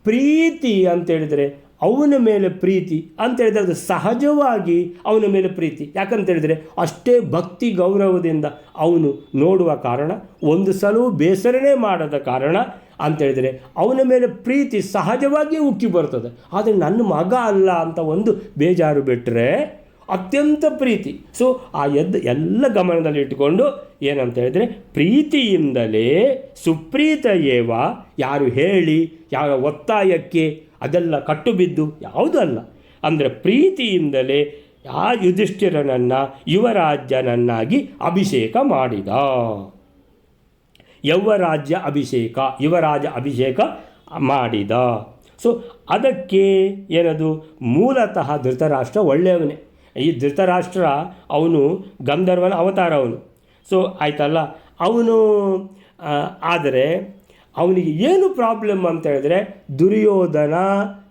ಪ್ರೀತಿ ಅಂತೇಳಿದರೆ ಅವನ ಮೇಲೆ ಪ್ರೀತಿ ಅಂತೇಳಿದರೆ ಅದು ಸಹಜವಾಗಿ ಅವನ ಮೇಲೆ ಪ್ರೀತಿ. ಯಾಕಂತೇಳಿದರೆ ಅಷ್ಟೇ ಭಕ್ತಿ ಗೌರವದಿಂದ ಅವನು ನೋಡುವ ಕಾರಣ, ಒಂದು ಸಲವೂ ಬೇಸರನೇ ಮಾಡದ ಕಾರಣ ಅಂತೇಳಿದರೆ ಅವನ ಮೇಲೆ ಪ್ರೀತಿ ಸಹಜವಾಗಿ ಉಕ್ಕಿ ಬರ್ತದೆ. ಆದರೆ ನನ್ನ ಮಗ ಅಲ್ಲ ಅಂತ ಒಂದು ಬೇಜಾರು ಬಿಟ್ಟರೆ ಅತ್ಯಂತ ಪ್ರೀತಿ. ಸೊ ಆ ಎಲ್ಲ ಗಮನದಲ್ಲಿ ಇಟ್ಟುಕೊಂಡು ಏನಂತ ಹೇಳಿದರೆ ಪ್ರೀತಿಯಿಂದಲೇ ಸುಪ್ರೀತ ಏವ, ಯಾರು ಹೇಳಿ ಯಾವ ಒತ್ತಾಯಕ್ಕೆ ಅದೆಲ್ಲ ಕಟ್ಟು ಬಿದ್ದು ಯಾವುದೂ ಅಲ್ಲ. ಅಂದರೆ ಪ್ರೀತಿಯಿಂದಲೇ ಆ ಯುಧಿಷ್ಠಿರನನ್ನು ಯುವರಾಜ್ಯನನ್ನಾಗಿ ಅಭಿಷೇಕ ಮಾಡಿದ. ಯುವರಾಜ ಅಭಿಷೇಕ ಮಾಡಿದ. ಸೊ ಅದಕ್ಕೆ ಏನದು, ಮೂಲತಃ ಧೃತರಾಷ್ಟ್ರ ಒಳ್ಳೆಯವನೇ. ಈ ಧೃತರಾಷ್ಟ್ರ ಅವನು ಗಂಧರ್ವನ ಅವತಾರ ಅವನು. ಸೊ ಆಯ್ತಲ್ಲ, ಅವನು ಆದರೆ ಅವನಿಗೆ ಏನು ಪ್ರಾಬ್ಲಮ್ ಅಂತ ಹೇಳಿದ್ರೆ ದುರ್ಯೋಧನ,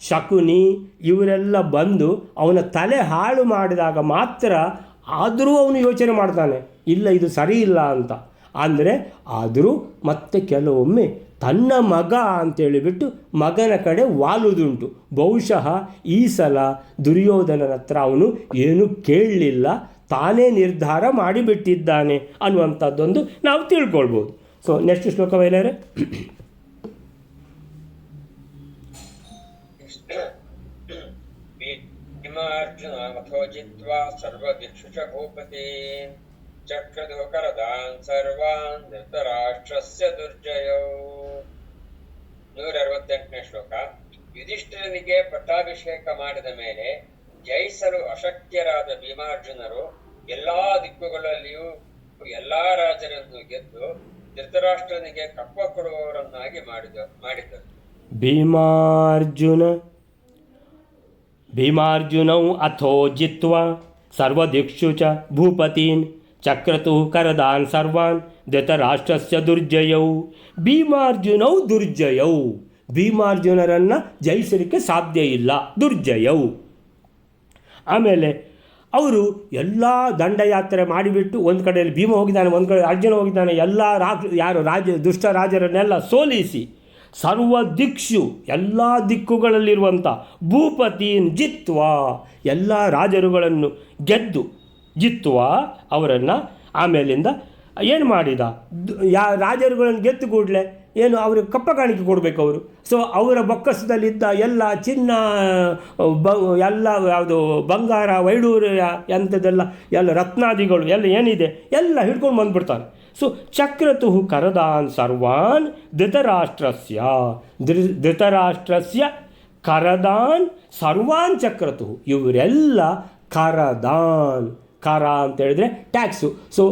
ಶಕುನಿ ಇವರೆಲ್ಲ ಬಂದು ಅವನ ತಲೆ ಹಾಳು ಮಾಡಿದಾಗ ಮಾತ್ರ ಆದರೂ ಅವನು ಯೋಚನೆ ಮಾಡ್ತಾನೆ, ಇಲ್ಲ ಇದು ಸರಿ ಇಲ್ಲ ಅಂತ. ಅಂದರೆ ಆದರೂ ಮತ್ತೆ ಕೆಲವೊಮ್ಮೆ ತನ್ನ ಮಗ ಅಂತೇಳಿಬಿಟ್ಟು ಮಗನ ಕಡೆ ವಾಲುದುಂಟು. ಬಹುಶಃ ಈ ಸಲ ದುರ್ಯೋಧನನ ಹತ್ರ ಅವನು ಏನು ಕೇಳಲಿಲ್ಲ, ತಾನೇ ನಿರ್ಧಾರ ಮಾಡಿಬಿಟ್ಟಿದ್ದಾನೆ ಅನ್ನುವಂಥದ್ದೊಂದು ನಾವು ತಿಳ್ಕೊಳ್ಬೋದು. ಸೊ ನೆಕ್ಸ್ಟ್ ಶ್ಲೋಕ ಬೈಲಾರೆ. ಭೀಮಾರ್ಜುನಮಥೋಜಿತ್ವಾ ಸರ್ವದಿಕ್ಷು ಚ ಭೂಪತಿ ಚಕ್ರಧೋಕರದಾನ್ ಸರ್ವಾನ್ ಧೃತರಾಷ್ಟ್ರಸ್ಯ ದುರ್ಜಯೌ. 168ನೇ ಶ್ಲೋಕ. ಯುಧಿಷ್ಠಿರನಿಗೆ ಪಟ್ಟಾಭಿಷೇಕ ಮಾಡಿದ ಮೇಲೆ ಜಯಿಸಲು ಅಶಕ್ಯರಾದ ಭೀಮಾರ್ಜುನರು ಎಲ್ಲಾ ದಿಕ್ಕುಗಳಲ್ಲಿಯೂ ಎಲ್ಲಾ ರಾಜರನ್ನು ಗೆದ್ದು ಧೃತರಾಷ್ಟ್ರನಿಗೆ ಕಪ್ಪ ಕೊಡುವವರನ್ನಾಗಿ ಮಾಡಿದರು. ಭೀಮಾರ್ಜುನೌ ಅಥೋ ಜಿತ್ವಾ ಸರ್ವದಿಕ್ಷು ಚ ಭೂಪತೀನ್ ಚಕ್ರತು ಕರದಾನ್ ಸರ್ವಾನ್ ಧೃತರಾಷ್ಟ್ರಸ್ಯ ದುರ್ಜಯೌ. ಭೀಮಾರ್ಜುನೌ ದುರ್ಜಯೌ, ಭೀಮಾರ್ಜುನರನ್ನು ಜಯಿಸಲಿಕ್ಕೆ ಸಾಧ್ಯ ಇಲ್ಲ, ದುರ್ಜಯೌ. ಆಮೇಲೆ ಅವರು ಎಲ್ಲ ದಂಡಯಾತ್ರೆ ಮಾಡಿಬಿಟ್ಟು ಒಂದು ಕಡೆಯಲ್ಲಿ ಭೀಮ ಹೋಗಿದ್ದಾನೆ, ಒಂದು ಕಡೆ ಅರ್ಜುನ ಹೋಗಿದ್ದಾನೆ, ಎಲ್ಲ ದುಷ್ಟ ರಾಜರನ್ನೆಲ್ಲ ಸೋಲಿಸಿ ಸರ್ವ ದಿಕ್ಷು ಎಲ್ಲ ದಿಕ್ಕುಗಳಲ್ಲಿರುವಂಥ ಭೂಪತೀನ್ ಜಿತ್ವಾ ಎಲ್ಲ ರಾಜರುಗಳನ್ನು ಗೆದ್ದು ಜಿತ್ವಾ ಅವರನ್ನು ಆಮೇಲಿಂದ ಏನು ಮಾಡಿದ, ರಾಜರುಗಳನ್ನು ಗೆದ್ದು ಕೂಡಲೇ ಏನು ಅವ್ರಿಗೆ ಕಪ್ಪ ಕಾಣಿಕೆ ಕೊಡಬೇಕು ಅವರು. ಸೊ ಅವರ ಬೊಕ್ಕಸದಲ್ಲಿದ್ದ ಎಲ್ಲ ಚಿನ್ನ ಎಲ್ಲ ಯಾವುದು ಬಂಗಾರ ವೈಡೂರು ಎಂಥದ್ದೆಲ್ಲ ಎಲ್ಲ ರತ್ನಾದಿಗಳು ಎಲ್ಲ ಏನಿದೆ ಎಲ್ಲ ಹಿಡ್ಕೊಂಡು ಬಂದುಬಿಡ್ತಾನೆ. ಸೊ ಚಕ್ರತು ಕರದಾನ್ ಸರ್ವಾನ್ ಧೃತರಾಷ್ಟ್ರಸ್ಯ ಕರದಾನ್ ಸರ್ವಾನ್ ಚಕ್ರತು, ಇವರೆಲ್ಲ ಕರ ಅಂತ ಹೇಳಿದ್ರೆ ಟ್ಯಾಕ್ಸು. ಸೊ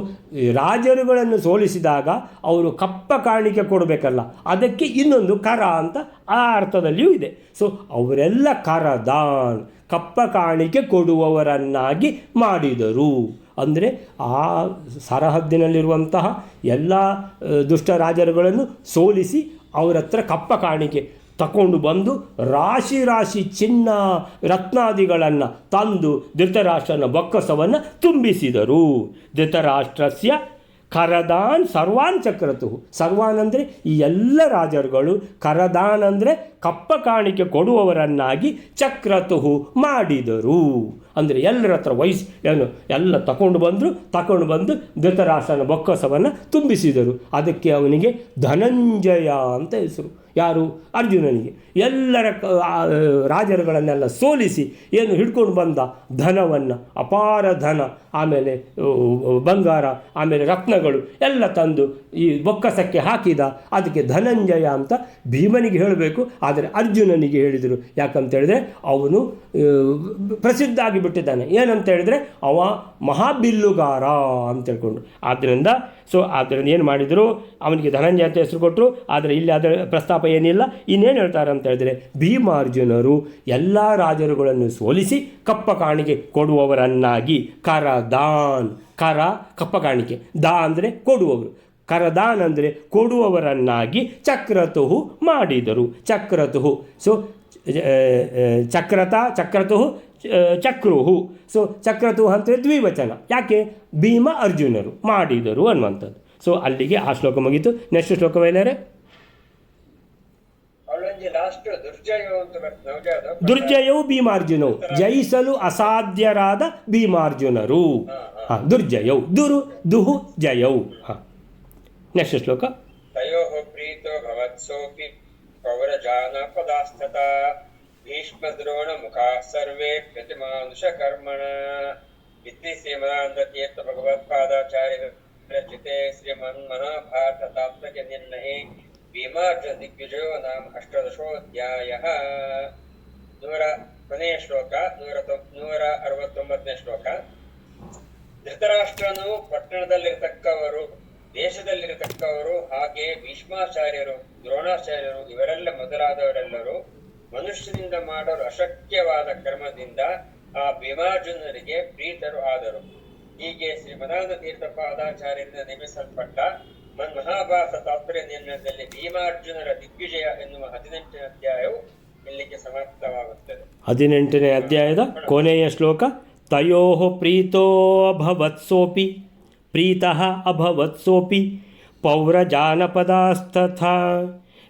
ರಾಜರುಗಳನ್ನು ಸೋಲಿಸಿದಾಗ ಅವರು ಕಪ್ಪ ಕಾಣಿಕೆ ಕೊಡಬೇಕಲ್ಲ, ಅದಕ್ಕೆ ಇನ್ನೊಂದು ಕರ ಅಂತ ಆ ಅರ್ಥದಲ್ಲಿಯೂ ಇದೆ. ಸೊ ಅವರೆಲ್ಲ ಕರದಾನ್ ಕಪ್ಪ ಕಾಣಿಕೆ ಕೊಡುವವರನ್ನಾಗಿ ಮಾಡಿದರು. ಅಂದರೆ ಆ ಸರಹದ್ದಿನಲ್ಲಿರುವಂತಹ ಎಲ್ಲ ದುಷ್ಟ ರಾಜರುಗಳನ್ನು ಸೋಲಿಸಿ ಅವರ ಹತ್ರ ಕಪ್ಪ ಕಾಣಿಕೆ ತಗೊಂಡು ಬಂದು ರಾಶಿ ರಾಶಿ ಚಿನ್ನ ರತ್ನಾದಿಗಳನ್ನು ತಂದು ಧೃತರಾಷ್ಟ್ರನ ಬೊಕ್ಕಸವನ್ನು ತುಂಬಿಸಿದರು. ಧೃತರಾಷ್ಟ್ರಸ್ಯ ಕರದಾನ್ ಸರ್ವಾನ್ ಚಕ್ರತು. ಸರ್ವಾನ್ ಅಂದರೆ ಈ ಎಲ್ಲ ರಾಜರುಗಳು, ಕರದಾನ್ ಅಂದರೆ ಕಪ್ಪ ಕಾಣಿಕೆ ಕೊಡುವವರನ್ನಾಗಿ ಚಕ್ರತು ಮಾಡಿದರು. ಅಂದರೆ ಎಲ್ಲರ ಹತ್ರ ಎಲ್ಲ ತಗೊಂಡು ಬಂದು ಧೃತರಾಷ್ಟ್ರನ ಬೊಕ್ಕಸವನ್ನು ತುಂಬಿಸಿದರು. ಅದಕ್ಕೆ ಅವನಿಗೆ ಧನಂಜಯ ಅಂತ ಹೆಸರು. ಯಾರು? ಅರ್ಜುನನಿಗೆ. ಎಲ್ಲರ ರಾಜರುಗಳನ್ನೆಲ್ಲ ಸೋಲಿಸಿ ಏನು ಹಿಡ್ಕೊಂಡು ಬಂದ ಧನವನ್ನು, ಅಪಾರ ಧನ, ಆಮೇಲೆ ಬಂಗಾರ, ಆಮೇಲೆ ರತ್ನಗಳು ಎಲ್ಲ ತಂದು ಈ ಬೊಕ್ಕಸಕ್ಕೆ ಹಾಕಿದ. ಅದಕ್ಕೆ ಧನಂಜಯ ಅಂತ ಭೀಮನಿಗೆ ಹೇಳಬೇಕು, ಆದರೆ ಅರ್ಜುನನಿಗೆ ಹೇಳಿದರು. ಯಾಕಂತ ಹೇಳಿದ್ರೆ ಅವನು ಪ್ರಸಿದ್ಧ ಆಗಿಬಿಟ್ಟಿದ್ದಾನೆ. ಏನಂತ ಹೇಳಿದ್ರೆ ಅವ ಮಹಾಬಿಲ್ಲುಗಾರ ಅಂತ ಹೇಳ್ಕೊಂಡು. ಆದ್ದರಿಂದ ಏನು ಮಾಡಿದರು, ಅವನಿಗೆ ಧನಂಜಯ ಅಂತ ಹೆಸರು ಕೊಟ್ಟರು. ಆದರೆ ಇಲ್ಲಿ ಅದರ ಪ್ರಸ್ತಾಪ ಏನಿಲ್ಲ. ಇನ್ನೇನು ಹೇಳ್ತಾರೆ ಅಂತ ಹೇಳಿದ್ರೆ, ಭೀಮಾರ್ಜುನರು ಎಲ್ಲ ರಾಜರುಗಳನ್ನು ಸೋಲಿಸಿ ಕಪ್ಪ ಕಾಣಿಕೆ ಕೊಡುವವರನ್ನಾಗಿ ಕರದಾನ್, ಕರ ಕಪ್ಪ ಕಾಣಿಕೆ, ದಾ ಅಂದರೆ ಕೊಡುವವರು, ಕರದಾನ್ ಅಂದರೆ ಕೊಡುವವರನ್ನಾಗಿ ಚಕ್ರತುಹು ಮಾಡಿದರು. ಚಕ್ರತುಹು ಚಕ್ರತುಹು ಚಕ್ರುಹು. ಚಕ್ರತು ಅಂತೇಳಿ ದ್ವಿವಚನ. ಯಾಕೆ? ಭೀಮ ಅರ್ಜುನರು ಮಾಡಿದರು ಅನ್ನುವಂಥದ್ದು. ಅಲ್ಲಿಗೆ ಆ ಶ್ಲೋಕ ಮುಗೀತು. ನೆಕ್ಸ್ಟ್ ಶ್ಲೋಕ ಬೇರೆ. ದುರ್ಜಯವು ಭೀಮಾರ್ಜುನವು, ಜಯಿಸಲು ಅಸಾಧ್ಯರಾದ ಭೀಮಾರ್ಜುನರು. ದುರ್ಜಯವು ದುಹು ಜಯವು. ನೆಕ್ಸ್ಟ್ ಶ್ಲೋಕ. ಭೀಷ್ಮದ್ರೋಣಮುಖಾ ಸರ್ವೇ ಪ್ರತಿಮಾನುಷಕರ್ಮಣ ಇತಿ ಶ್ರೀಮದಾನಂದತೀರ್ಥ ಭಗವತ್ಪಾದಾಚಾರ್ಯ ರಚಿತೆ ಶ್ರೀಮನ್ಮಹಾಭಾರತ ತಾತ್ಪರ್ಯ ನಿರ್ಣಯೇ ಭೀಮಾರ್ಜುನ ದಿಗ್ವಿಜಯೋ ನಾಮ ಅಷ್ಟಾದಶೋಧ್ಯಾಯಃ. ಕೊನೆಯ ಶ್ಲೋಕ 169ನೇ ಶ್ಲೋಕ. ಧೃತರಾಷ್ಟ್ರನು ಪಟ್ಟಣದಲ್ಲಿರತಕ್ಕವರು, ದೇಶದಲ್ಲಿರತಕ್ಕವರು, ಹಾಗೆ ಭೀಷ್ಮಾಚಾರ್ಯರು, ದ್ರೋಣಾಚಾರ್ಯರು ಇವರೆಲ್ಲ ಮೊದಲಾದವರೆಲ್ಲರೂ ಮನುಷ್ಯನಿಂದ ಮಾಡಲು ಅಶಕ್ಯವಾದ ಕರ್ಮದಿಂದ ಆ ಭೀಮಾರ್ಜುನರಿಗೆ ಪ್ರೀತರು ಆದರು. ಹೀಗೆ ಶ್ರೀಮದಾನಂದ ತೀರ್ಥ ಪಾದಾಚಾರ್ಯರಿಂದ ನೇಮಿಸಲ್ಪಟ್ಟ ಮಹಾಭಾರತ ತಾತ್ಪರ್ಯ ನಿರ್ಣಯದಲ್ಲಿ ಭೀಮಾರ್ಜುನರ ದಿಗ್ವಿಜಯ ಎನ್ನುವ 18ನೇ ಅಧ್ಯಾಯವು ಇಲ್ಲಿಗೆ ಸಮಾಪ್ತವಾಗುತ್ತದೆ. 18ನೇ ಅಧ್ಯಾಯದ ಕೊನೆಯ ಶ್ಲೋಕ. ತಯೋಃ ಪ್ರೀತೋ ಅಭವತ್ಸೋಪಿ ಪ್ರೀತಃ ಅಭವತ್ಸೋಪಿ ಪೌರಜಾನಪದಾಸ್ತಥಾ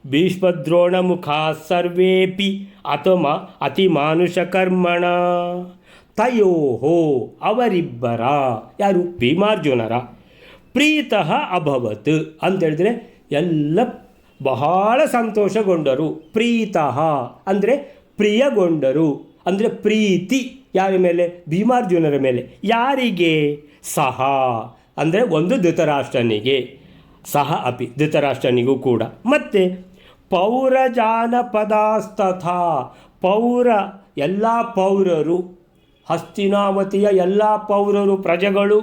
ಭೀಷ್ಮದ್ರೋಣಮುಖಾ ಸರ್ವೇಪಿ ಅತಿಮಾನುಷಕರ್ಮಣ. ತಯೋಹೋ ಅವರಿಬ್ಬರ, ಯಾರು? ಭೀಮಾರ್ಜುನರ. ಪ್ರೀತಃ ಅಭವತ್ ಅಂತೇಳಿದರೆ ಎಲ್ಲ ಬಹಳ ಸಂತೋಷಗೊಂಡರು. ಪ್ರೀತಃ ಅಂದರೆ ಪ್ರಿಯಗೊಂಡರು, ಅಂದರೆ ಪ್ರೀತಿ ಯಾರ ಮೇಲೆ? ಭೀಮಾರ್ಜುನರ ಮೇಲೆ. ಯಾರಿಗೆ? ಸಹ ಅಂದರೆ ಒಂದು ಧೃತರಾಷ್ಟ್ರನಿಗೆ, ಸಹ ಅಪಿ ಧೃತರಾಷ್ಟ್ರನಿಗೂ ಕೂಡ. ಮತ್ತು ಪೌರಜಾನಪದಾಸ್ತಥಾ ಪೌರ ಎಲ್ಲ ಪೌರರು, ಹಸ್ತಿನಾವತಿಯ ಎಲ್ಲ ಪೌರರು, ಪ್ರಜೆಗಳು.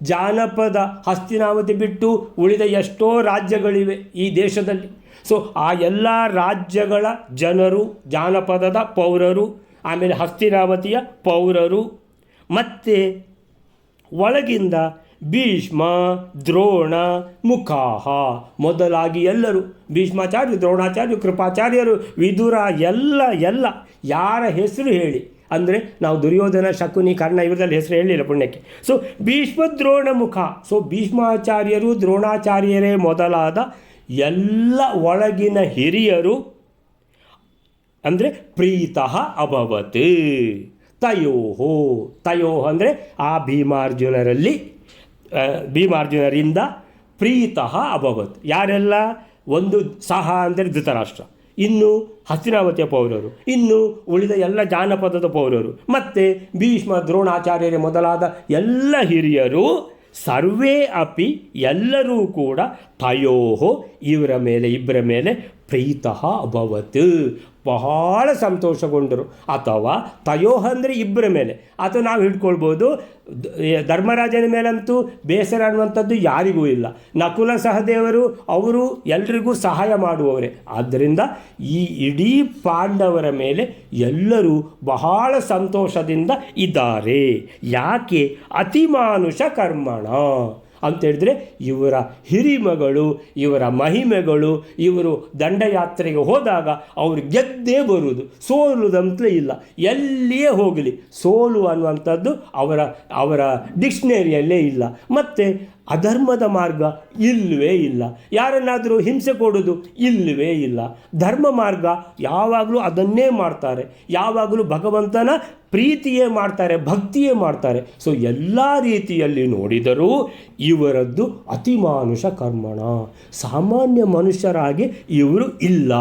ಜಾನಪದ ಹಸ್ತಿನಾವತಿ ಬಿಟ್ಟು ಉಳಿದ ಎಷ್ಟೋ ರಾಜ್ಯಗಳಿವೆ ಈ ದೇಶದಲ್ಲಿ. ಆ ಎಲ್ಲ ರಾಜ್ಯಗಳ ಜನರು, ಜಾನಪದದ ಪೌರರು, ಆಮೇಲೆ ಹಸ್ತಿನಾವತಿಯ ಪೌರರು, ಮತ್ತು ಒಳಗಿಂದ ಭೀಷ್ಮ ದ್ರೋಣ ಮುಖಾಹ ಮೊದಲಾಗಿ ಎಲ್ಲರೂ, ಭೀಷ್ಮಾಚಾರ್ಯ, ದ್ರೋಣಾಚಾರ್ಯ, ಕೃಪಾಚಾರ್ಯರು, ವಿದುರ, ಎಲ್ಲ ಯಾರ ಹೆಸರು ಹೇಳಿ ಅಂದರೆ ನಾವು ದುರ್ಯೋಧನ, ಶಕುನಿ, ಕರ್ಣ ಇವರಲ್ಲಿ ಹೆಸರು ಹೇಳಿಲ್ಲ ಪುಣ್ಯಕ್ಕೆ. ಭೀಷ್ಮ ದ್ರೋಣ ಮುಖ. ಭೀಷ್ಮಾಚಾರ್ಯರು, ದ್ರೋಣಾಚಾರ್ಯರೇ ಮೊದಲಾದ ಎಲ್ಲ ಒಳಗಿನ ಹಿರಿಯರು ಅಂದರೆ ಪ್ರೀತಃ ಅಭವತ್. ತಯೋಹೋ ಅಂದರೆ ಆ ಭೀಮಾರ್ಜುನರಿಂದ ಪ್ರೀತಃ ಅಭವತ್. ಯಾರೆಲ್ಲ? ಒಂದು ಸಹ ಅಂದರೆ ಧೃತರಾಷ್ಟ್ರ, ಇನ್ನು ಹಸ್ತಿನಾವತಿಯ ಪೌರರು, ಇನ್ನು ಉಳಿದ ಎಲ್ಲ ಜಾನಪದದ ಪೌರರು, ಮತ್ತು ಭೀಷ್ಮ ದ್ರೋಣಾಚಾರ್ಯರೇ ಮೊದಲಾದ ಎಲ್ಲ ಹಿರಿಯರು. ಸರ್ವೇ ಅಪಿ ಎಲ್ಲರೂ ಕೂಡ ತಯೋಹೋ ಇಬ್ಬರ ಮೇಲೆ ಪ್ರೀತಃ ಅಭವತ್ ಬಹಳ ಸಂತೋಷಗೊಂಡರು. ಅಥವಾ ತಯೋಹ ಅಂದರೆ ಇಬ್ಬರ ಮೇಲೆ, ಅಥವಾ ನಾವು ಹಿಡ್ಕೊಳ್ಬೋದು ಧರ್ಮರಾಜನ ಮೇಲಂತೂ ಬೇಸರ ಅನ್ನುವಂಥದ್ದು ಯಾರಿಗೂ ಇಲ್ಲ. ನಕುಲ ಸಹದೇವರು ಅವರು ಎಲ್ರಿಗೂ ಸಹಾಯ ಮಾಡುವವರೇ. ಆದ್ದರಿಂದ ಈ ಇಡೀ ಪಾಂಡವರ ಮೇಲೆ ಎಲ್ಲರೂ ಬಹಳ ಸಂತೋಷದಿಂದ ಇದ್ದಾರೆ. ಯಾಕೆ? ಅತಿಮಾನುಷ ಕರ್ಮಣ ಅಂತೇಳಿದರೆ ಇವರ ಹಿರಿಮಗಳು, ಇವರ ಮಹಿಮೆಗಳು, ಇವರು ದಂಡಯಾತ್ರೆಗೆ ಹೋದಾಗ ಅವರು ಗೆದ್ದೇ ಬರುವುದು, ಸೋಲುವುದಂತಲೇ ಇಲ್ಲ. ಎಲ್ಲಿಯೇ ಹೋಗಲಿ ಸೋಲು ಅನ್ನುವಂಥದ್ದು ಅವರ ಡಿಕ್ಷನರಿಯಲ್ಲೇ ಇಲ್ಲ. ಮತ್ತು ಅಧರ್ಮದ ಮಾರ್ಗ ಇಲ್ಲವೇ ಇಲ್ಲ. ಯಾರನ್ನಾದರೂ ಹಿಂಸೆ ಕೊಡೋದು ಇಲ್ಲವೇ ಇಲ್ಲ. ಧರ್ಮ ಮಾರ್ಗ ಯಾವಾಗಲೂ ಅದನ್ನೇ ಮಾಡ್ತಾರೆ, ಯಾವಾಗಲೂ ಭಗವಂತನ ಪ್ರೀತಿಯೇ ಮಾಡ್ತಾರೆ, ಭಕ್ತಿಯೇ ಮಾಡ್ತಾರೆ. ಸೊ ಎಲ್ಲ ರೀತಿಯಲ್ಲಿ ನೋಡಿದರೂ ಇವರದ್ದು ಅತಿಮಾನುಷ ಕರ್ಮಣ, ಸಾಮಾನ್ಯ ಮನುಷ್ಯರಾಗಿ ಇವರು ಇಲ್ಲ.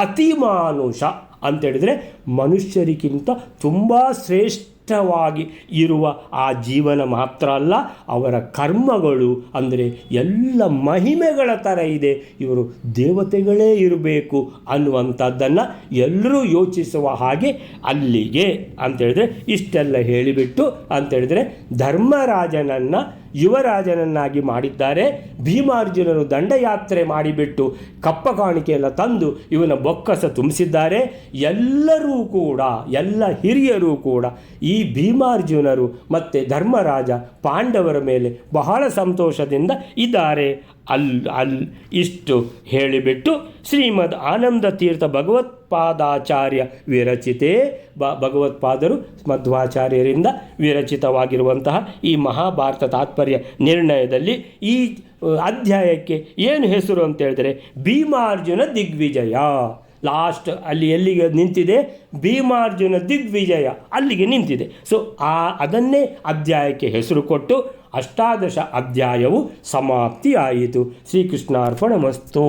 ಅತಿಮಾನುಷ ಅಂತೇಳಿದರೆ ಮನುಷ್ಯರಿಗಿಂತ ತುಂಬ ಶ್ರೇಷ್ಠವಾಗಿ ಇರುವ ಆ ಜೀವನ ಮಾತ್ರ ಅಲ್ಲ, ಅವರ ಕರ್ಮಗಳು ಅಂದರೆ ಎಲ್ಲ ಮಹಿಮೆಗಳ ಥರ ಇದೆ. ಇವರು ದೇವತೆಗಳೇ ಇರಬೇಕು ಅನ್ನುವಂಥದ್ದನ್ನು ಎಲ್ಲರೂ ಯೋಚಿಸುವ ಹಾಗೆ ಅಲ್ಲಿಗೆ ಅಂತೇಳಿದರೆ ಇಷ್ಟೆಲ್ಲ ಹೇಳಿಬಿಟ್ಟು ಅಂತೇಳಿದರೆ ಧರ್ಮರಾಜನನ್ನು ಯುವರಾಜನನ್ನಾಗಿ ಮಾಡಿದ್ದಾರೆ. ಭೀಮಾರ್ಜುನರು ದಂಡಯಾತ್ರೆ ಮಾಡಿಬಿಟ್ಟು ಕಪ್ಪ ಕಾಣಿಕೆಯೆಲ್ಲ ತಂದು ಇವನ ಬೊಕ್ಕಸ ತುಂಬಿಸಿದ್ದಾರೆ. ಎಲ್ಲರೂ ಕೂಡ, ಎಲ್ಲ ಹಿರಿಯರು ಕೂಡ ಈ ಭೀಮಾರ್ಜುನರು ಮತ್ತು ಧರ್ಮರಾಜ ಪಾಂಡವರ ಮೇಲೆ ಬಹಳ ಸಂತೋಷದಿಂದ ಇದ್ದಾರೆ. ಇಷ್ಟು ಹೇಳಿಬಿಟ್ಟು ಶ್ರೀಮದ್ ಆನಂದ ತೀರ್ಥ ಭಗವತ್ಪಾದಾಚಾರ್ಯ ವಿರಚಿತೆ, ಭಗವತ್ಪಾದರು ಮಧ್ವಾಚಾರ್ಯರಿಂದ ವಿರಚಿತವಾಗಿರುವಂತಹ ಈ ಮಹಾಭಾರತ ತಾತ್ಪರ್ಯ ನಿರ್ಣಯದಲ್ಲಿ ಈ ಅಧ್ಯಾಯಕ್ಕೆ ಏನು ಹೆಸರು ಅಂತ ಹೇಳಿದರೆ ಭೀಮಾರ್ಜುನ ದಿಗ್ವಿಜಯ. ಲಾಸ್ಟ್ ಅಲ್ಲಿ ಎಲ್ಲಿಗೆ ನಿಂತಿದೆ? ಭೀಮಾರ್ಜುನ ದಿಗ್ವಿಜಯ ಅಲ್ಲಿಗೆ ನಿಂತಿದೆ. ಸೊ ಅದನ್ನೇ ಅಧ್ಯಾಯಕ್ಕೆ ಹೆಸರು ಕೊಟ್ಟು ಅಷ್ಟಾದಶ ಅಧ್ಯಾಯವು ಸಮಾಪ್ತಿಯಾಯಿತು. ಶ್ರೀಕೃಷ್ಣಾರ್ಪಣಮಸ್ತು.